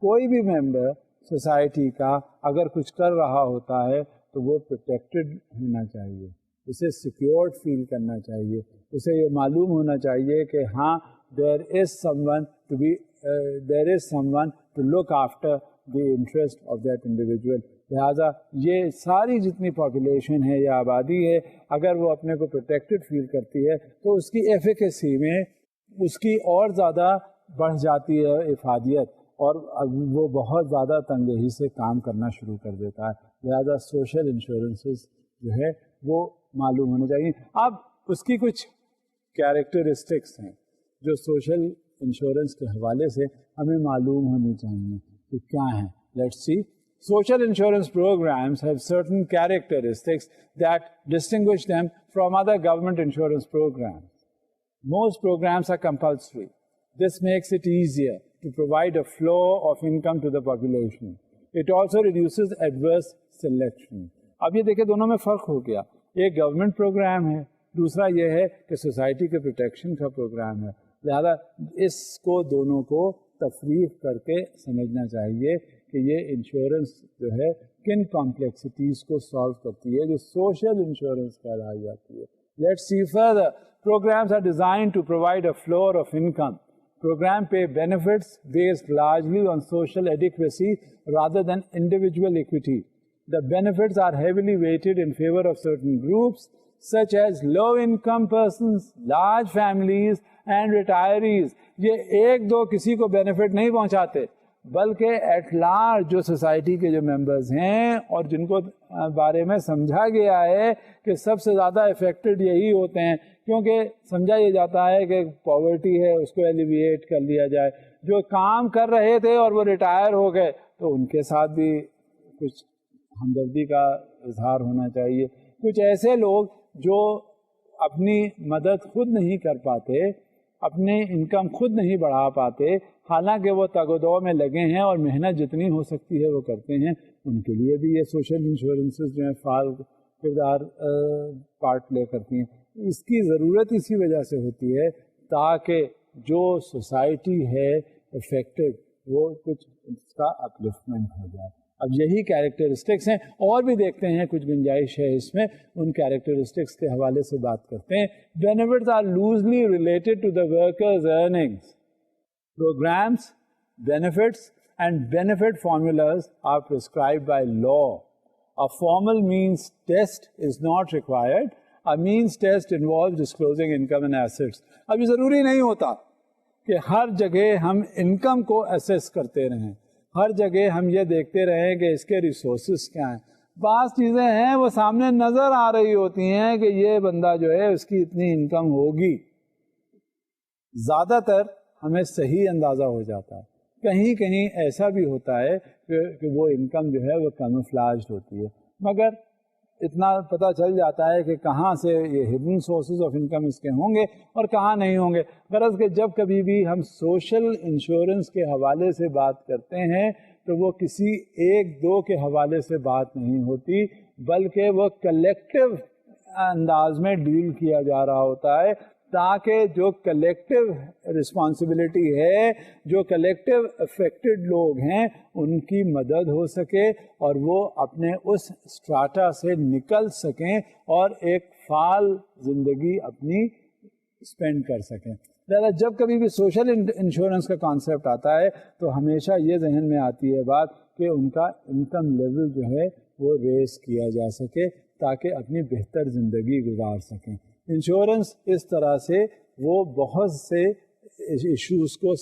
کوئی بھی ممبر سوسائٹی کا اگر کچھ کر رہا ہوتا ہے تو وہ پروٹیکٹڈ ہونا چاہیے، اسے سیکیورڈ فیل کرنا چاہیے، اسے یہ معلوم ہونا چاہیے کہ ہاں there is someone to look after the interest of that individual. لہٰذا یہ ساری جتنی پاپولیشن ہے یا آبادی ہے اگر وہ اپنے کو پروٹیکٹڈ فیل کرتی ہے تو اس کی ایفیکیسی میں اس کی اور زیادہ بڑھ جاتی ہے افادیت، اور وہ بہت زیادہ تنگدہی سے کام کرنا شروع کر دیتا ہے۔ لہٰذا سوشل انشورنسز جو ہے وہ معلوم ہونے چاہیے۔ اب اس کی کچھ کیریکٹرسٹکس ہیں جو سوشل انشورنس کے حوالے سے ہمیں معلوم ہونی چاہیے کہ کیا ہیں۔ Let's see. Social insurance programs have certain characteristics that distinguish them from other government insurance programs. Most programs are compulsory. This makes it easier to provide a flow of income to the population. It also reduces adverse selection. اب یہ دیکھیں دونوں میں فرق ہو گیا، ایک گورنمنٹ پروگرام ہے، دوسرا یہ ہے کہ سوسائٹی کے پروٹیکشن کا پروگرام ہے، لہذا اس کو دونوں کو تفریق کر کے سمجھنا چاہیے کہ یہ انشورنس جو ہے کن کمپلیکسٹیز کو سالو کرتی ہے جو سوشل انشورنس کہلائی جاتی ہے۔ Let's see further. Programmes are designed to provide a floor of income Program pay benefits based largely on social adequacy rather than individual equity. The benefits are heavily weighted in favor of certain groups such as low-income persons, large families and retirees. یہ ایک دو کسی کو benefit نہیں پہنچاتے بلکہ ایٹ لارج جو سوسائٹی کے جو ممبرز ہیں اور جن کو بارے میں سمجھا گیا ہے کہ سب سے زیادہ افیکٹڈ یہی ہوتے ہیں، کیونکہ سمجھا یہ جاتا ہے کہ پاورٹی ہے اس کو ایلیویٹ کر لیا جائے. جو کام کر رہے تھے اور وہ ریٹائر ہو گئے تو ان کے ساتھ بھی کچھ ہمدردی کا اظہار ہونا چاہیے. کچھ ایسے لوگ جو اپنی مدد خود نہیں کر پاتے، اپنے انکم خود نہیں بڑھا پاتے، حالانکہ وہ تگ و دو میں لگے ہیں اور محنت جتنی ہو سکتی ہے وہ کرتے ہیں، ان کے لیے بھی یہ سوشل انشورنسز جو ہیں فعال کردار پارٹ پلے کرتی ہیں. اس کی ضرورت اسی وجہ سے ہوتی ہے تاکہ جو سوسائٹی ہے افیکٹڈ وہ کچھ اس کا اپلفٹمنٹ ہو جائے. اب یہی کیریکٹرسٹکس ہیں، اور بھی دیکھتے ہیں کچھ گنجائش ہے اس میں، ان کیریکٹرسٹکس کے حوالے سے بات کرتے ہیں. Benefits are loosely related to the workers earnings. Programs, benefits and benefit formulas are prescribed by law. A formal means test is not required. A means test involves disclosing income and assets. اب یہ ضروری نہیں ہوتا کہ ہر جگہ ہم انکم کو اسیس کرتے رہیں، ہر جگہ ہم یہ دیکھتے رہیں کہ اس کے ریسورسز کیا ہیں. بعض چیزیں ہیں وہ سامنے نظر آ رہی ہوتی ہیں کہ یہ بندہ جو ہے اس کی اتنی انکم ہوگی. زیادہ تر ہمیں صحیح اندازہ ہو جاتا ہے. کہیں کہیں ایسا بھی ہوتا ہے کہ وہ انکم جو ہے وہ کیموفلاجڈ ہوتی ہے، مگر اتنا پتہ چل جاتا ہے کہ کہاں سے یہ ہڈن سورسز آف انکم اس کے ہوں گے اور کہاں نہیں ہوں گے. غرض کہ جب کبھی بھی ہم سوشل انشورنس کے حوالے سے بات کرتے ہیں تو وہ کسی ایک دو کے حوالے سے بات نہیں ہوتی، بلکہ وہ کلیکٹیو انداز میں ڈیل کیا جا رہا ہوتا ہے تاکہ جو کلیکٹیو رسپانسبلٹی ہے، جو کلیکٹیو افیکٹڈ لوگ ہیں، ان کی مدد ہو سکے اور وہ اپنے اس اسٹراٹا سے نکل سکیں اور ایک فعال زندگی اپنی اسپینڈ کر سکیں. جب کبھی بھی سوشل انشورنس کا کانسیپٹ آتا ہے تو ہمیشہ یہ ذہن میں آتی ہے بات کہ ان کا انکم لیول جو ہے وہ ریز کیا جا سکے تاکہ اپنی بہتر زندگی گزار سکیں. انشورنس اس طرح سے وہ بہت سے ایشوز کو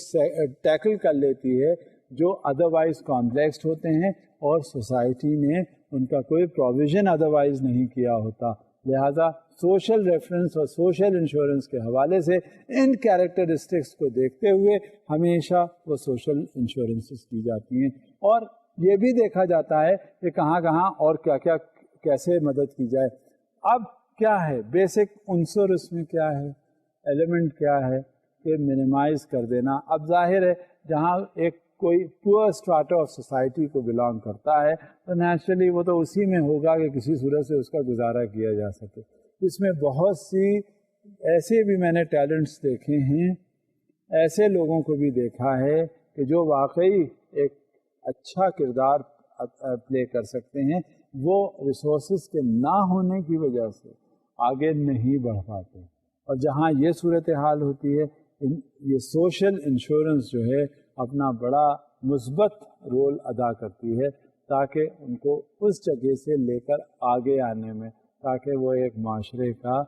ٹیکل کر لیتی ہے جو ادروائز کمپلیکس ہوتے ہیں اور سوسائٹی نے ان کا کوئی پروویژن ادروائز نہیں کیا ہوتا. لہذا سوشل ریفرنس اور سوشل انشورنس کے حوالے سے ان کیریکٹرسٹکس کو دیکھتے ہوئے ہمیشہ وہ سوشل انشورنسز کی جاتی ہیں اور یہ بھی دیکھا جاتا ہے کہ کہاں کہاں اور کیا کیا کیسے مدد کی جائے. اب کیا ہے بیسک عنصر اس میں، کیا ہے ایلیمنٹ، کیا ہے کہ منیمائز کر دینا. اب ظاہر ہے جہاں ایک کوئی پور اسٹراٹا آف سوسائٹی کو بلانگ کرتا ہے تو نیچرلی وہ تو اسی میں ہوگا کہ کسی صورت سے اس کا گزارا کیا جا سکے. اس میں بہت سی ایسے بھی میں نے ٹیلنٹس دیکھے ہیں، ایسے لوگوں کو بھی دیکھا ہے کہ جو واقعی ایک اچھا کردار پلے کر سکتے ہیں، وہ ریسورسز کے نہ ہونے کی وجہ سے آگے نہیں بڑھ پاتے. اور جہاں یہ صورتحال ہوتی ہے، یہ سوشل انشورنس جو ہے اپنا بڑا مثبت رول ادا کرتی ہے تاکہ ان کو اس جگہ سے لے کر آگے آنے میں، تاکہ وہ ایک معاشرے کا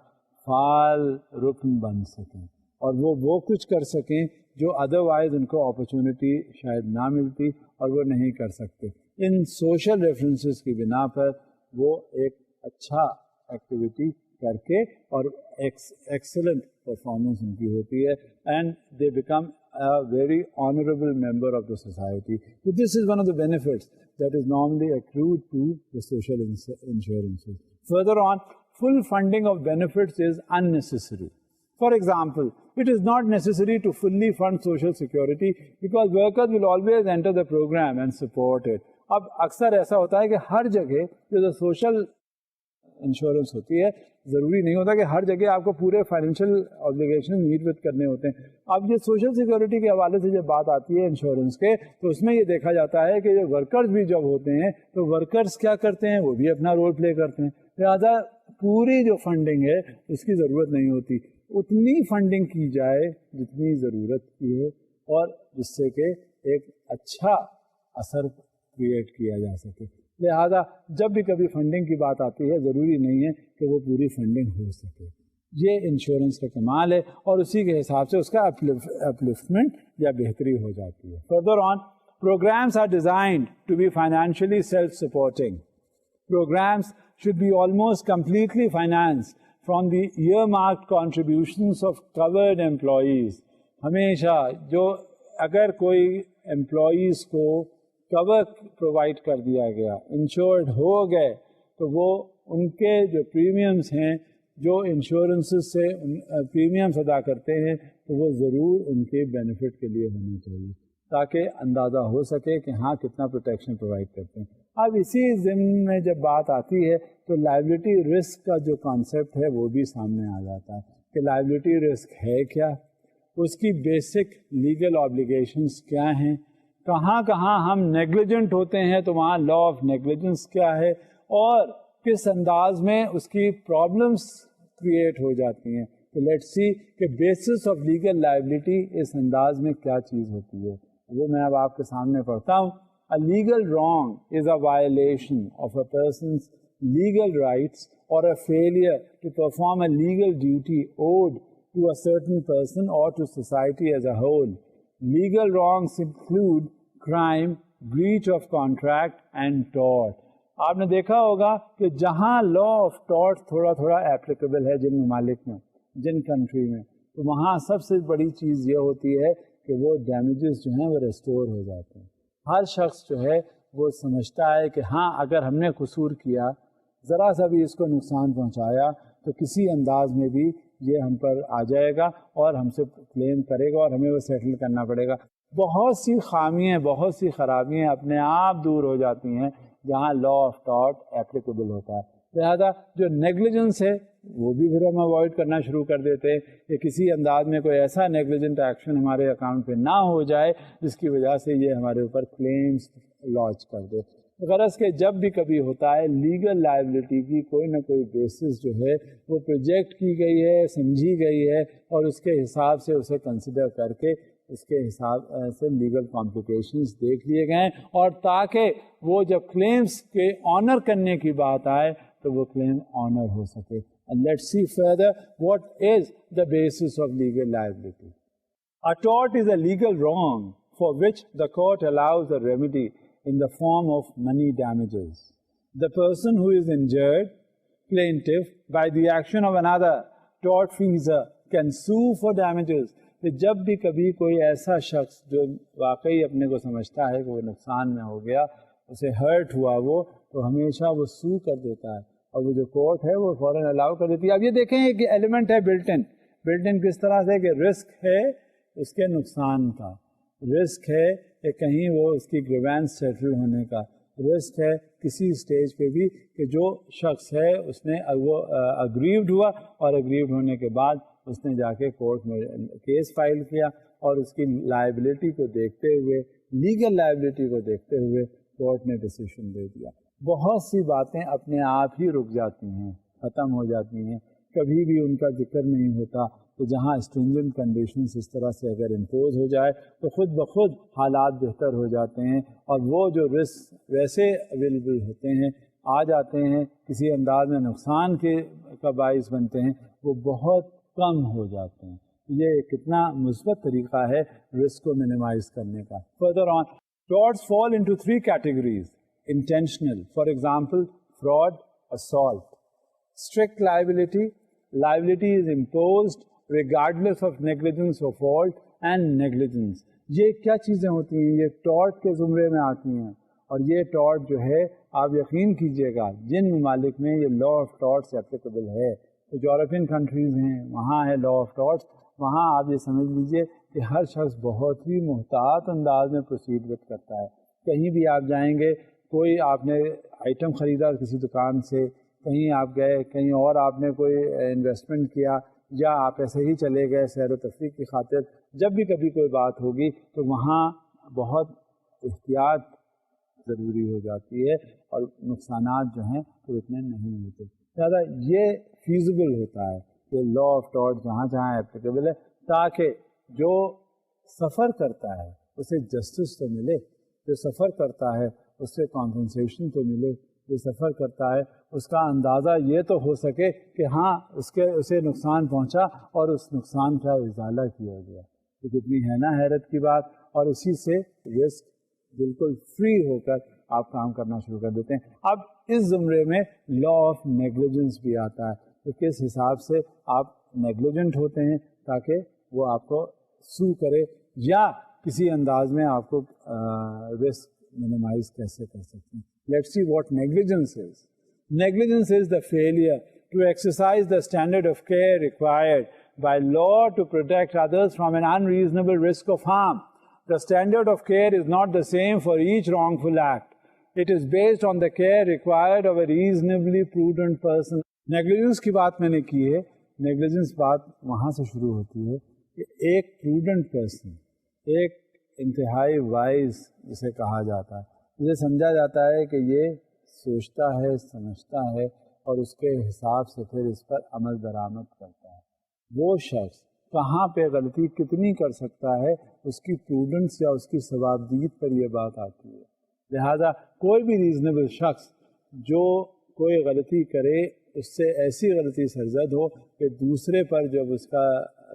فعال رکن بن سکیں اور وہ کچھ کر سکیں جو ادروائز ان کو اپرچونٹی شاید نہ ملتی اور وہ نہیں کر سکتے. ان سوشل ریفرنسز کی بنا پر وہ ایک اچھا ایکٹیویٹی کر کے اور ایکسلنٹ پرفارمنس ان کی ہوتی ہے and they become a very honorable member of the society. So this is one of the benefits that is normally accrued to the social insurances. Further on, full funding of benefits is unnecessary. For example, it is not necessary to fully fund social security because workers will always enter the program and support it. اب اکثر ایسا ہوتا ہے کہ ہر جگہ جو سوشل انشورنس ہوتی ہے، ضروری نہیں ہوتا کہ ہر جگہ آپ کو پورے فائنینشیل آبلیگیشن میٹ وتھ کرنے ہوتے ہیں. اب یہ سوشل سیکورٹی کے حوالے سے جب بات آتی ہے انشورنس کے، تو اس میں یہ دیکھا جاتا ہے کہ یہ ورکرز بھی جب ہوتے ہیں تو ورکرز کیا کرتے ہیں، وہ بھی اپنا رول پلے کرتے ہیں. لہٰذا پوری جو فنڈنگ ہے اس کی ضرورت نہیں ہوتی. اتنی فنڈنگ کی جائے جتنی ضرورت کی ہے اور جس سے کہ ایک اچھا اثر کریٹ کیا جا سکے. لہذا جب بھی کبھی فنڈنگ کی بات آتی ہے ضروری نہیں ہے کہ وہ پوری فنڈنگ ہو سکے. یہ انشورنس کا کمال ہے اور اسی کے حساب سے اس کا اپلفٹمنٹ یا بہتری ہو جاتی ہے. Further on, programs are designed to be financially self-supporting. Programs should be almost completely financed from the earmarked contributions of covered employees. ہمیشہ جو اگر کوئی امپلائیز کو کور پرووائڈ کر دیا گیا, انشورڈ ہو گئے, تو وہ ان کے جو پریمیمز ہیں جو انشورنسز سے پریمیمز ادا کرتے ہیں تو وہ ضرور ان کے بینیفٹ کے لیے ہونا چاہیے تاکہ اندازہ ہو سکے کہ ہاں کتنا پروٹیکشن پرووائڈ کرتے ہیں. اب اسی ضمن میں جب بات آتی ہے تو لائبلٹی رسک کا جو کانسیپٹ ہے وہ بھی سامنے آ جاتا ہے کہ لائبلٹی رسک ہے کیا, اس کی بیسک لیگل آبلیگیشنس کیا ہیں, کہاں کہاں ہم نیگلیجنٹ ہوتے ہیں تو وہاں لا آف نیگلیجنس کیا ہے, اور کس انداز میں اس کی پرابلمس کریٹ ہو جاتی ہیں. تو لیٹس سی کہ بیسس آف لیگل لائبلٹی اس انداز میں کیا چیز ہوتی ہے, وہ میں اب آپ کے سامنے پڑھتا ہوں. A legal wrong is a violation of a person's legal rights or a failure to perform a legal duty owed to a certain person or to society as a whole. Legal wrongs include crime, breach of contract and tort. آپ نے دیکھا ہوگا کہ جہاں لا آف ٹارٹ تھوڑا تھوڑا اپلیکیبل ہے جن ممالک میں, جن کنٹری میں, تو وہاں سب سے بڑی چیز یہ ہوتی ہے کہ وہ ڈیمیجز جو ہیں وہ ریسٹور ہو جاتے ہیں. ہر شخص جو ہے وہ سمجھتا ہے کہ ہاں اگر ہم نے قصور کیا, ذرا سا بھی اس کو نقصان پہنچایا تو کسی انداز میں بھی یہ ہم پر آ جائے گا اور ہم سے کلیم کرے گا اور ہمیں وہ سیٹل کرنا پڑے گا. بہت سی خامیاں, بہت سی خرابیاں اپنے آپ دور ہو جاتی ہیں جہاں لا آف ٹارٹ اپلیکیبل ہوتا ہے. لہذا جو نیگلیجنس ہے وہ بھی پھر ہم اوائڈ کرنا شروع کر دیتے ہیں کہ کسی انداز میں کوئی ایسا نیگلیجنٹ ایکشن ہمارے اکاؤنٹ پہ نہ ہو جائے جس کی وجہ سے یہ ہمارے اوپر کلیمز لانچ کر دے. غرض کہ جب بھی کبھی ہوتا ہے لیگل لائبلٹی کی کوئی نہ کوئی بیسس جو ہے وہ پروجیکٹ کی گئی ہے, سمجھی گئی ہے, اور اس کے حساب سے اسے کنسیڈر کر کے اس کے حساب سے لیگل کمپلیکیشنز دیکھ لیے گئے ہیں, اور تاکہ وہ جب کلیمز کے آنر کرنے کی بات آئے تو وہ کلیم آنر ہو سکے. And let's see further what is the basis of legal liability. A tort is a legal wrong for which the court allows a remedy in the form of money damages. The person who is injured, plaintiff, by the action of another tortfeasor can sue for damages. کہ جب بھی کبھی کوئی ایسا شخص جو واقعی اپنے کو سمجھتا ہے کہ وہ نقصان میں ہو گیا, اسے ہرٹ ہوا, وہ تو ہمیشہ وہ سو کر دیتا ہے, اور وہ جو کورٹ ہے وہ فوراً الاؤ کر دیتی ہے. اب یہ دیکھیں کہ ایلیمنٹ ہے بلٹ ان کس طرح سے کہ رسک ہے اس کے نقصان کا, رسک ہے کہ کہیں وہ اس کی گریوینس سیٹل ہونے کا, رسک ہے کسی اسٹیج پہ بھی کہ جو شخص ہے اس نے وہ اگریوڈ ہوا, اور اگریوڈ ہونے کے بعد اس نے جا کے کورٹ میں کیس فائل کیا, اور اس کی لائبلٹی کو دیکھتے ہوئے, لیگل لائبلٹی کو دیکھتے ہوئے کورٹ نے ڈیسیشن دے دیا. بہت سی باتیں اپنے آپ ہی رک جاتی ہیں, ختم ہو جاتی ہیں, کبھی بھی ان کا ذکر نہیں ہوتا. تو جہاں اسٹرنجنٹ کنڈیشنز اس طرح سے اگر امپوز ہو جائے تو خود بخود حالات بہتر ہو جاتے ہیں, اور وہ جو رسک ویسے اویلیبل ہوتے ہیں آ جاتے ہیں کسی انداز میں نقصان کے کا باعث بنتے ہیں, وہ بہت کم ہو جاتے ہیں. یہ کتنا مثبت طریقہ ہے رسک کو منیمائز کرنے کا. Further on, torts fall into 3 categories. Intentional, for example, fraud, assault. Strict liability, liability is imposed regardless of negligence or fault, and negligence. یہ کیا چیزیں ہوتی ہیں؟ یہ ٹارٹ کے زمرے میں آتی ہیں, اور یہ ٹارٹ جو ہے آپ یقین کیجئے گا جن ممالک میں یہ لا آف ٹارٹس اپلیکیبل ہے, تو یورپین کنٹریز ہیں وہاں ہے لا آف ٹارٹس, وہاں آپ یہ سمجھ لیجئے کہ ہر شخص بہت ہی محتاط انداز میں پروسیڈ کرتا ہے. کہیں بھی آپ جائیں گے, کوئی آپ نے آئٹم خریدا کسی دکان سے, کہیں آپ گئے, کہیں اور آپ نے کوئی انویسٹمنٹ کیا, یا آپ ایسے ہی چلے گئے سیر و تفریح کی خاطر, جب بھی کبھی کوئی بات ہوگی تو وہاں بہت احتیاط ضروری ہو جاتی ہے, اور نقصانات جو ہیں تو اتنے نہیں ہوتے. لہٰذا یہ فیزیبل ہوتا ہے کہ لا آف ٹارٹ جہاں جہاں اپلیکیبل ہے, تاکہ جو سفر کرتا ہے اسے جسٹس تو ملے، جو سفر کرتا ہے اس سے کمپنسیشن تو ملے، جو سفر کرتا ہے اس کا اندازہ یہ تو ہو سکے کہ ہاں اسے نقصان پہنچا اور اس نقصان کا ازالہ کیا گیا۔ تو کتنی ہے نا حیرت کی بات، اور اسی سے رسک بالکل فری ہو کر آپ کام کرنا شروع کر دیتے ہیں۔ اب اس زمرے میں لا آف نیگلیجنس بھی آتا ہے کہ کس حساب سے آپ نیگلیجنٹ ہوتے ہیں تاکہ وہ آپ کو سو کرے یا کسی انداز میں آپ کو رسک minimize کیسے کر سکتے ہیں۔ Let's see what negligence is. Negligence is the failure to exercise the standard of care required by law to protect others from an unreasonable risk of harm. The standard of care is not the same for each wrongful act. It is based on the care required of a reasonably prudent person. Negligence کی بات میں نے کی ہے، negligence بات وہاں سے شروع ہوتی ہے کہ ایک prudent person، ایک انتہائی وائز جسے کہا جاتا ہے، جسے سمجھا جاتا ہے کہ یہ سوچتا ہے، سمجھتا ہے اور اس کے حساب سے پھر اس پر عمل درآمد کرتا ہے۔ وہ شخص کہاں پہ غلطی کتنی کر سکتا ہے، اس کی پروڈنس یا اس کی ثوابدید پر یہ بات آتی ہے۔ لہذا کوئی بھی ریزنیبل شخص جو کوئی غلطی کرے اس سے ایسی غلطی سرزد ہو کہ دوسرے پر جب اس کا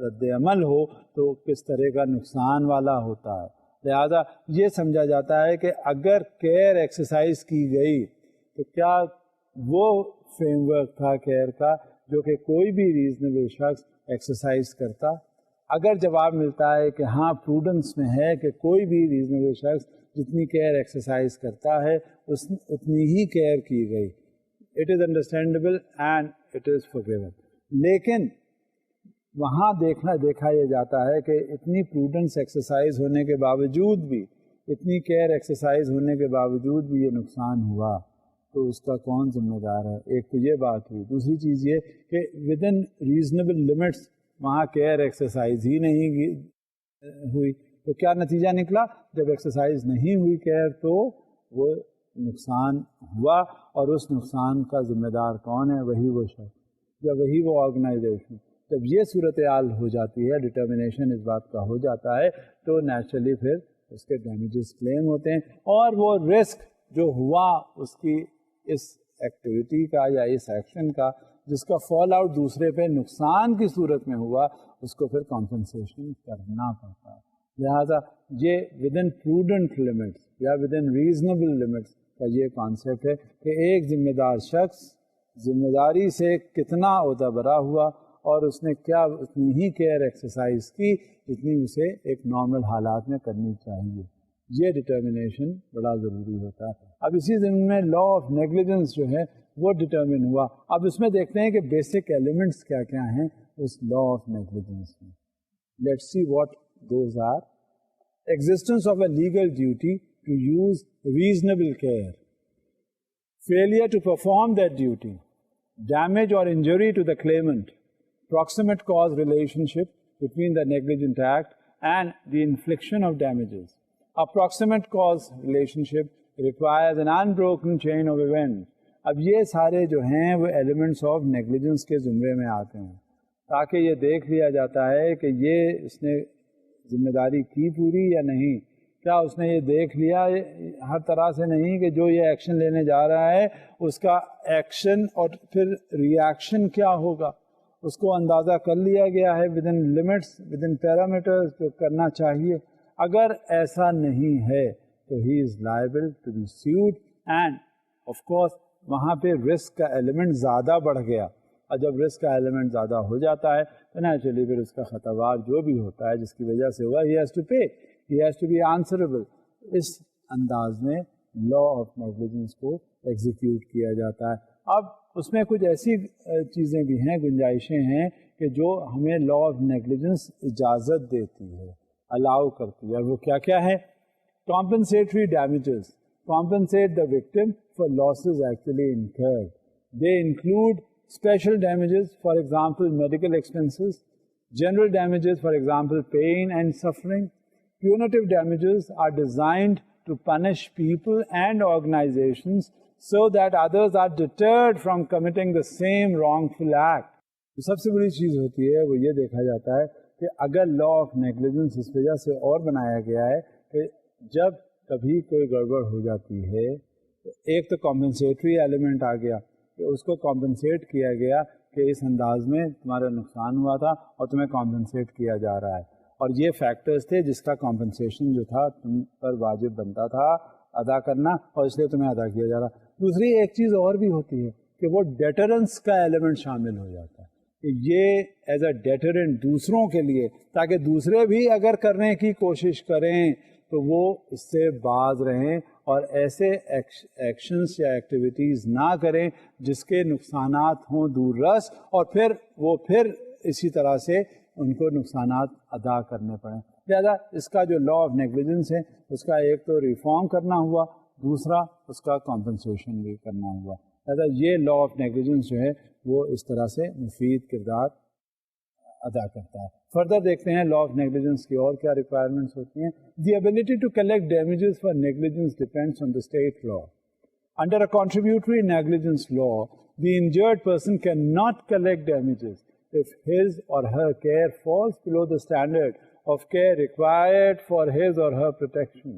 رد عمل ہو تو کس طرح کا نقصان والا ہوتا ہے۔ لہذا یہ سمجھا جاتا ہے کہ اگر کیئر ایکسرسائز کی گئی تو کیا وہ فریم ورک تھا کیئر کا جو کہ کوئی بھی ریزنیبل شخص ایکسرسائز کرتا۔ اگر جواب ملتا ہے کہ ہاں پروڈنس میں ہے کہ کوئی بھی ریزنیبل شخص جتنی کیئر ایکسرسائز کرتا ہے اتنی ہی کیئر کی گئی، it is understandable and it is forgiven. لیکن وہاں دیکھا یہ جاتا ہے کہ اتنی پروڈنس ایکسرسائز ہونے کے باوجود بھی، اتنی کیئر ایکسرسائز ہونے کے باوجود بھی یہ نقصان ہوا تو اس کا کون ذمہ دار ہے؟ ایک تو یہ بات ہوئی، دوسری چیز یہ کہ ود ان ریزنیبل لمٹس وہاں کیئر ایکسرسائز ہی نہیں ہوئی، تو کیا نتیجہ نکلا؟ جب ایکسرسائز نہیں ہوئی کیئر تو وہ نقصان ہوا، اور اس نقصان کا ذمہ دار کون ہے؟ وہی وہ شخص یا وہی وہ آرگنائزیشن۔ جب یہ صورتحال ہو جاتی ہے، ڈٹرمنیشن اس بات کا ہو جاتا ہے، تو نیچرلی پھر اس کے ڈیمیجز کلیم ہوتے ہیں، اور وہ رسک جو ہوا اس کی اس ایکٹیویٹی کا یا اس ایکشن کا جس کا فال آؤٹ دوسرے پہ نقصان کی صورت میں ہوا، اس کو پھر کمپنسیشن کرنا پڑتا ہے۔ لہٰذا یہ ود ان پروڈنٹ لمٹس یا ود ان ریزنیبل لمٹس کا یہ کانسیپٹ ہے کہ ایک ذمہ دار شخص ذمہ داری سے کتنا عہدہ برا ہوا اور اس نے کیا اتنی ہی کیئر ایکسرسائز کی جتنی اسے ایک نارمل حالات میں کرنی چاہیے۔ یہ ڈٹرمنیشن بڑا ضروری ہوتا ہے۔ اب اسی ضمن میں لا آف نیگلیجنس جو ہے وہ ڈٹرمن ہوا۔ اب اس میں دیکھتے ہیں کہ بیسک ایلیمنٹس کیا کیا ہیں اس لا آف نیگلیجنس میں۔ Let's see what those are. Existence of a legal duty to use reasonable care, failure to perform that duty, damage or injury to the claimant, proximate cause relationship between the negligent act and the infliction of damages. A proximate cause relationship requires an unbroken chain of events. اب یہ سارے جو ہیں وہ ایلیمنٹس آف نیگلیجنس کے زمرے میں آتے ہیں، تاکہ یہ دیکھ لیا جاتا ہے کہ یہ اس نے ذمہ داری کی پوری یا نہیں، کیا اس نے یہ دیکھ لیا ہر طرح سے نہیں کہ جو یہ ایکشن لینے جا رہا ہے اس کا ایکشن اور پھر ری ایکشن کیا ہوگا، اس کو اندازہ کر لیا گیا ہے within limits, within parameters جو کرنا چاہیے۔ اگر ایسا نہیں ہے تو he is liable to be sued, and of course وہاں پہ رسک کا ایلیمنٹ زیادہ بڑھ گیا، اور جب رسک کا ایلیمنٹ زیادہ ہو جاتا ہے تو نیچرلی پھر اس کا خطوار جو بھی ہوتا ہے جس کی وجہ سے ہوا he has to pay, he has to be answerable. اس انداز میں لا آف نیگلیجنس کو ایگزیکیوٹ کیا جاتا ہے۔ اب اس میں کچھ ایسی چیزیں بھی ہیں، گنجائشیں ہیں کہ جو ہمیں لا آف نیگلیجنس اجازت دیتی ہے، الاؤ کرتی ہے۔ وہ کیا کیا ہے؟ Compensatory damages, compensate the victim for losses actually incurred. They include special damages, for example, medical expenses; general damages, for example, pain and suffering. Punitive damages are designed to punish people and organizations so that others are deterred from committing the same wrongful act. سب سے بڑی چیز ہوتی ہے وہ یہ دیکھا جاتا ہے کہ اگر لا آف نیگلیجنس اس وجہ سے اور بنایا گیا ہے کہ جب کبھی کوئی گڑبڑ ہو جاتی ہے تو ایک تو کمپنسیٹری ایلیمنٹ آ گیا کہ اس کو کمپنسیٹ کیا گیا کہ اس انداز میں تمہارا نقصان ہوا تھا اور تمہیں کمپنسیٹ کیا جا رہا ہے، اور یہ فیکٹرز تھے جس کا کمپنسیشن جو تھا تم پر واجب بنتا تھا ادا کرنا، اور اس لیے تمہیں ادا کیا جا رہا۔ دوسری ایک چیز اور بھی ہوتی ہے کہ وہ ڈیٹرنس کا ایلیمنٹ شامل ہو جاتا ہے کہ یہ ایز اے ڈیٹرنٹ دوسروں کے لیے، تاکہ دوسرے بھی اگر کرنے کی کوشش کریں تو وہ اس سے باز رہیں اور ایسے ایکشنز یا ایکٹیویٹیز نہ کریں جس کے نقصانات ہوں دور رس، اور پھر اسی طرح سے ان کو نقصانات ادا کرنے پڑیں۔ لہٰذا اس کا جو لا آف نیگلیجنس ہے اس کا ایک تو ریفارم کرنا ہوا، دوسرا اس کا کمپنسیشن بھی کرنا ہوا۔ لہٰذا یہ لا آف نیگلیجنس جو ہے وہ اس طرح سے مفید کردار ادا کرتا ہے۔ فردر دیکھتے ہیں لا آف نیگلیجنس کی اور کیا ریکوائرمنٹس ہوتی ہیں۔ The ability to collect damages for negligence depends on the state law. Under a contributory negligence law, the injured person cannot collect damages if his or her care falls below the standard of care required for his or her protection.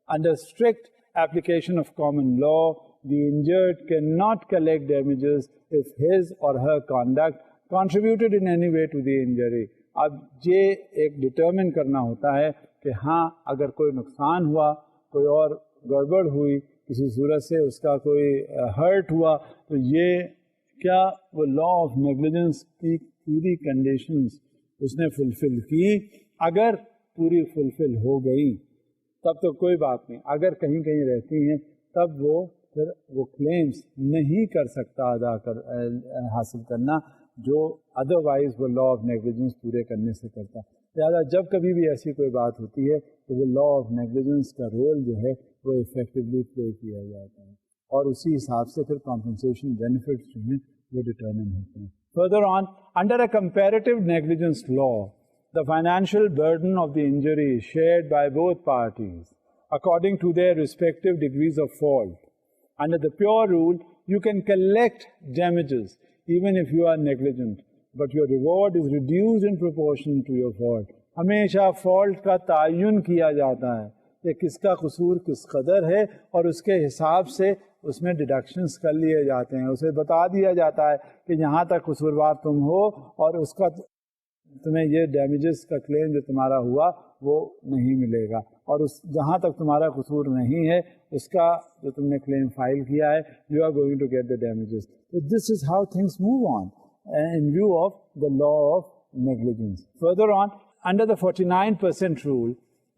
Under strict application of common law, the injured cannot collect damages if his or her conduct contributed in any way to the injury. اب یہ ایک ڈٹرمن کرنا ہوتا ہے کہ ہاں اگر کوئی نقصان ہوا، کوئی اور گڑبڑ ہوئی، کسی صورت سے اس کا کوئی ہرٹ ہوا، تو یہ کیا وہ لا آف نیگلیجنس کی پوری کنڈیشنز اس نے فلفل کی؟ اگر پوری فلفل ہو گئی تب تو کوئی بات نہیں، اگر کہیں کہیں رہتی ہیں تب وہ پھر وہ کلیمز نہیں کر سکتا حاصل کرنا جو ادروائز وہ لا آف نیگلیجنس پورے کرنے سے کرتا۔ لہٰذا جب کبھی بھی ایسی کوئی بات ہوتی ہے تو وہ لا آف نیگلیجنس کا رول جو ہے وہ افیکٹولی پلے کیا جاتا ہے، اور اسی حساب سے پھر کمپنسیشن بینیفٹس جو ہیں وہ ڈٹرمن ہوتے ہیں۔ Further on, under a comparative negligence law, the financial burden of the injury is shared by both parties according to their respective degrees of fault. Under the pure rule, you can collect damages even if you are negligent, but your reward is reduced in proportion to your fault. ہمیشہ فالٹ کا تعین کیا جاتا ہے کہ کس کا قصور کس قدر ہے، اور اس کے حساب سے اس میں ڈیڈکشنز کر لیے جاتے ہیں۔ اسے بتا دیا جاتا ہے کہ یہاں تک قصوروار تم ہو، اور اس کا تمہیں یہ ڈیمیجز کا کلیم جو تمہارا ہوا وہ نہیں ملے گا، اور جہاں تک تمہارا قصور نہیں ہے اس کا جو تم نے کلیم فائل کیا ہے you are going to get the damages. This is how things move on in view of the law of negligence. Further on, under the 49% rule,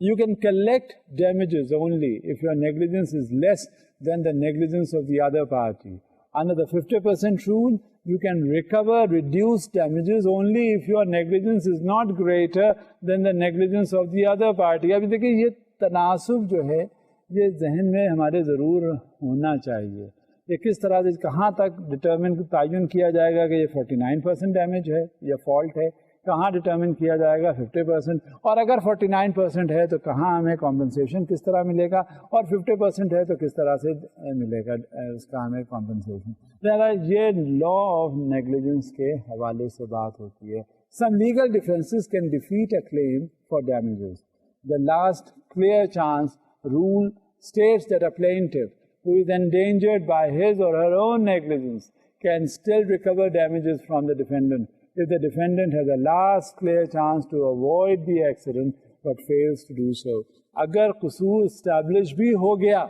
you can collect damages only if your negligence is less than the negligence of the other party. Under the 50% rule, you can recover reduced damages only if your negligence is not greater than the negligence of the other party. ابھی دیکھیں یہ تناسب جو ہے یہ ذہن میں ہمارے ضرور ہونا چاہیے۔ یہ کس طرح سے کہاں تک ڈٹرمن تعین کیا جائے گا کہ یہ 49% ڈیمیج ہے یا فالٹ ہے، کہاں ڈٹرمن کیا جائے گا 50%، اور اگر 49% ہے تو کہاں ہمیں کمپنسیشن کس طرح ملے گا، اور 50% ہے تو کس طرح سے ملے گا اس کا ہمیں کمپنسیشن۔ لہٰذا یہ لا آف نیگلیجنس کے حوالے سے بات ہوتی ہے۔ Some legal defences can defeat a claim for damages. The last clear chance rule states that a plaintiff who is endangered by his or her own negligence can still recover damages from the defendant if the defendant has a last clear chance to avoid the accident but fails to do so. اگر قصور اسٹیبلش بھی ہو گیا،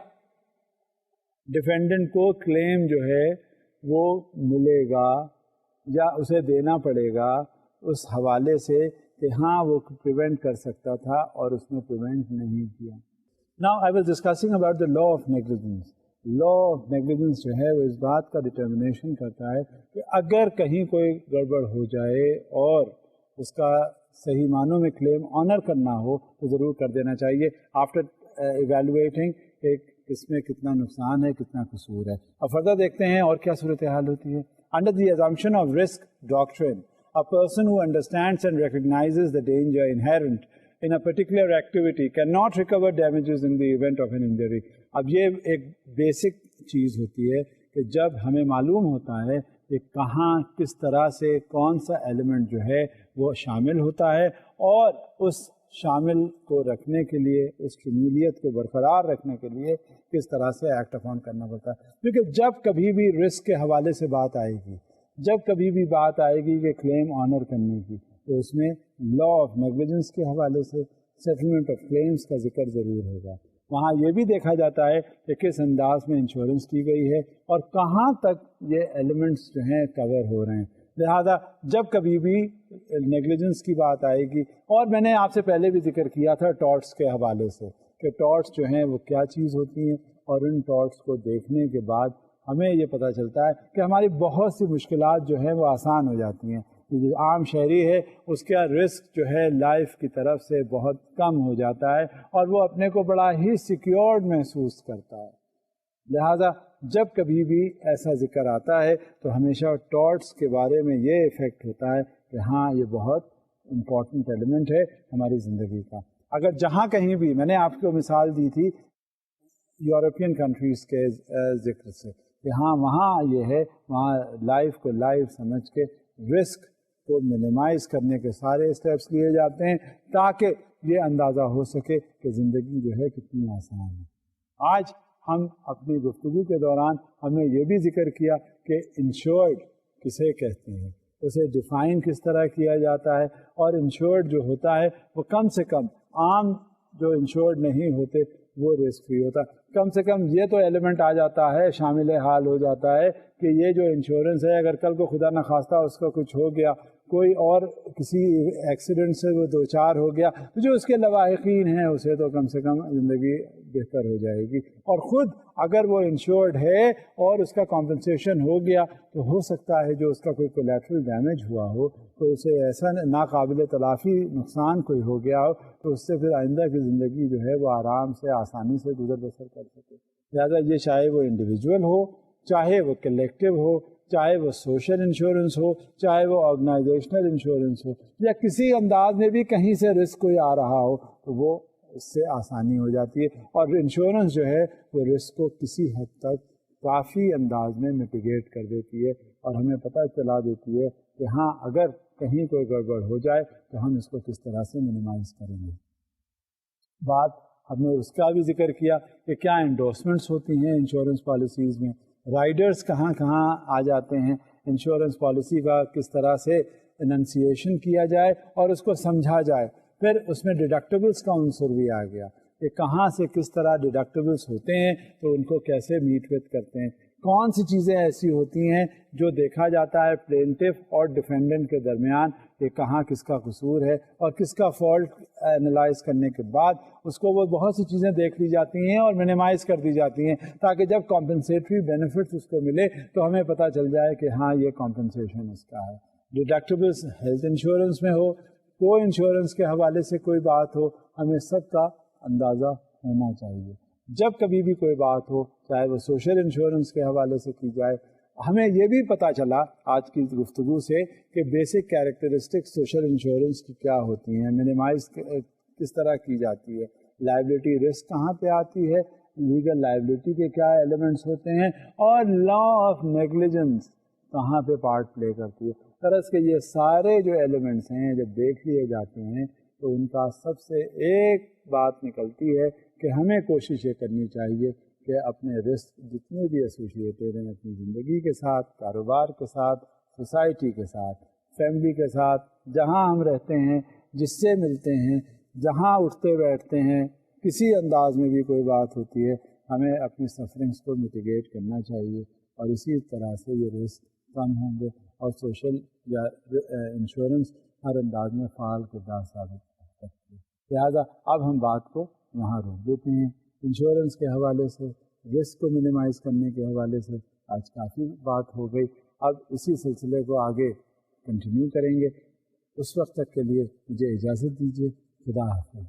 ڈیفینڈنٹ کو کلیم جو ہے وہ ملے گا یا اسے دینا پڑے گا اس حوالے سے کہ ہاں وہ پریونٹ کر سکتا تھا اور اس نے پریونٹ نہیں کیا۔ Now I was discussing about the law of negligence. Law of negligence جو ہے وہ اس بات کا ڈٹرمنیشن کرتا ہے کہ اگر کہیں کوئی گڑبڑ ہو جائے اور اس کا صحیح معنوں میں کلیم آنر کرنا ہو تو ضرور کر دینا چاہیے آفٹر ایویلویٹنگ کہ اس میں کتنا نقصان ہے، کتنا قصور ہے۔ اب فردر دیکھتے ہیں اور کیا صورتحال ہوتی ہے۔ Under the assumption of risk doctrine, a person who understands and recognizes the danger inherent in a particular activity cannot recover damages in the event of an injury. اب یہ ایک بیسک چیز ہوتی ہے کہ جب ہمیں معلوم ہوتا ہے کہ کہاں کس طرح سے کون سا ایلیمنٹ جو ہے وہ شامل ہوتا ہے، اور اس شامل کو رکھنے کے لیے، اس شمولیت کو برقرار رکھنے کے لیے کس طرح سے ایکٹ اپون کرنا پڑتا ہے. کیونکہ جب کبھی بھی رسک کے حوالے سے بات آئے گی، جب کبھی بھی بات آئے گی کہ کلیم آنر کرنے کی، تو اس میں لا آف نیگلیجنس کے حوالے سے سیٹلمنٹ آف کلیمز کا ذکر ضرور ہوگا. وہاں یہ بھی دیکھا جاتا ہے کہ کس انداز میں انشورنس کی گئی ہے اور کہاں تک یہ ایلیمنٹس جو ہیں کور ہو رہے ہیں. لہذا جب کبھی بھی نیگلیجنس کی بات آئے گی، اور میں نے آپ سے پہلے بھی ذکر کیا تھا ٹارٹس کے حوالے سے کہ ٹارٹس جو ہیں وہ کیا چیز ہوتی ہیں، اور ان ٹارٹس کو دیکھنے کے بعد ہمیں یہ پتہ چلتا ہے کہ ہماری بہت سی مشکلات جو ہیں وہ آسان ہو جاتی ہیں. جو عام شہری ہے اس کا رسک جو ہے لائف کی طرف سے بہت کم ہو جاتا ہے، اور وہ اپنے کو بڑا ہی سیکیورڈ محسوس کرتا ہے. لہذا جب کبھی بھی ایسا ذکر آتا ہے تو ہمیشہ ٹارٹس کے بارے میں یہ ایفیکٹ ہوتا ہے کہ ہاں یہ بہت امپورٹنٹ ایلیمنٹ ہے ہماری زندگی کا. اگر جہاں کہیں بھی، میں نے آپ کو مثال دی تھی یورپین کنٹریز کے ذکر سے، کہ ہاں وہاں یہ ہے، وہاں لائف کو لائف سمجھ کے رسک کو منیمائز کرنے کے سارے اسٹیپس لیے جاتے ہیں تاکہ یہ اندازہ ہو سکے کہ زندگی جو ہے کتنی آسان ہے. آج ہم اپنی گفتگو کے دوران ہم نے یہ بھی ذکر کیا کہ انشورڈ کسے کہتے ہیں، اسے ڈیفائن کس طرح کیا جاتا ہے، اور انشورڈ جو ہوتا ہے وہ کم سے کم عام جو انشورڈ نہیں ہوتے وہ رسک فری ہوتا. کم سے کم یہ تو ایلیمنٹ آ جاتا ہے، شامل حال ہو جاتا ہے کہ یہ جو انشورنس ہے اگر کل کو خدا نخواستہ اس کا کچھ ہو گیا، کوئی اور کسی ایکسیڈنٹ سے وہ دو چار ہو گیا، تو جو اس کے لواحقین ہیں اسے تو کم سے کم زندگی بہتر ہو جائے گی. اور خود اگر وہ انشورڈ ہے اور اس کا کمپنسیشن ہو گیا تو ہو سکتا ہے جو اس کا کوئی کولیٹرل ڈیمیج ہوا ہو تو اسے ایسا ناقابل تلافی نقصان کوئی ہو گیا ہو تو اس سے پھر آئندہ کی زندگی جو ہے وہ آرام سے آسانی سے گزر بسر کر سکے. لہٰذا یہ چاہے وہ انڈیویجول ہو، چاہے وہ کلیکٹیو ہو، چاہے وہ سوشل انشورنس ہو، چاہے وہ آرگنائزیشنل انشورنس ہو، یا کسی انداز میں بھی کہیں سے رسک کوئی آ رہا ہو تو وہ اس سے آسانی ہو جاتی ہے. اور انشورنس جو ہے وہ رسک کو کسی حد تک کافی انداز میں میٹیگیٹ کر دیتی ہے اور ہمیں پتہ چلا دیتی ہے کہ ہاں اگر کہیں کوئی گڑبڑ ہو جائے تو ہم اس کو کس طرح سے منیمائز کریں گے. بات ہم نے اس کا بھی ذکر کیا کہ کیا انڈورسمنٹس ہوتی ہیں انشورنس پالیسیز میں، رائڈرز کہاں کہاں آ جاتے ہیں، انشورنس پالیسی کا کس طرح سے اننسیشن کیا جائے اور اس کو سمجھا جائے. پھر اس میں ڈیڈکٹیبلس کا عنصر بھی آ گیا کہ کہاں سے کس طرح ڈیڈکٹیبلس ہوتے ہیں تو ان کو کیسے میٹ وتھ کرتے ہیں. کون سی چیزیں ایسی ہوتی ہیں جو دیکھا جاتا ہے پلینٹف اور ڈیفینڈنٹ کے درمیان کہ کہاں کس کا قصور ہے اور کس کا فالٹ انالائز کرنے کے بعد اس کو وہ بہت سی چیزیں دیکھ لی جاتی ہیں اور منیمائز کر دی جاتی ہیں تاکہ جب کمپنسیٹری بینیفٹس اس کو ملے تو ہمیں پتہ چل جائے کہ ہاں یہ کمپنسیشن اس کا ہے. ڈیڈکٹیبلس ہیلتھ انشورنس میں ہو، کو انشورنس کے حوالے سے کوئی بات ہو، ہمیں سب کا اندازہ ہونا چاہیے. جب کبھی بھی کوئی بات ہو، چاہے وہ سوشل انشورنس کے حوالے سے کی جائے، ہمیں یہ بھی پتہ چلا آج کی گفتگو سے کہ بیسک کیریکٹرسٹک سوشل انشورنس کی کیا ہوتی ہیں، منیمائز کس طرح کی جاتی ہے، لائبلٹی رسک کہاں پہ آتی ہے، لیگل لائبلٹی کے کیا ایلیمنٹس ہوتے ہیں، اور لا آف نیگلیجنس کہاں پہ پارٹ پلے کرتی ہے. طرح کے یہ سارے جو ایلیمنٹس ہیں جب دیکھ لیے جاتے ہیں تو ان کا سب سے ایک بات نکلتی ہے کہ ہمیں کوشش یہ کرنی چاہیے کہ اپنے رسک جتنے بھی ایسوسیٹیڈ ہیں اپنی زندگی کے ساتھ، کاروبار کے ساتھ، سوسائٹی کے ساتھ، فیملی کے ساتھ، جہاں ہم رہتے ہیں، جس سے ملتے ہیں، جہاں اٹھتے بیٹھتے ہیں، کسی انداز میں بھی کوئی بات ہوتی ہے ہمیں اپنی سفرنگس کو میٹیگیٹ کرنا چاہیے اور اسی طرح سے یہ رسک کم ہوں گے اور سوشل یا انشورنس ہر انداز میں فعال کردار ثابت کر سکتی ہے. لہٰذا اب ہم بات کو یہاں روک دیتے ہیں. انشورنس کے حوالے سے، رسک کو منیمائز کرنے کے حوالے سے آج کافی بات ہو گئی. اب اسی سلسلے کو آگے کنٹینیو کریں گے. اس وقت تک کے لیے مجھے اجازت دیجیے. خدا حافظ.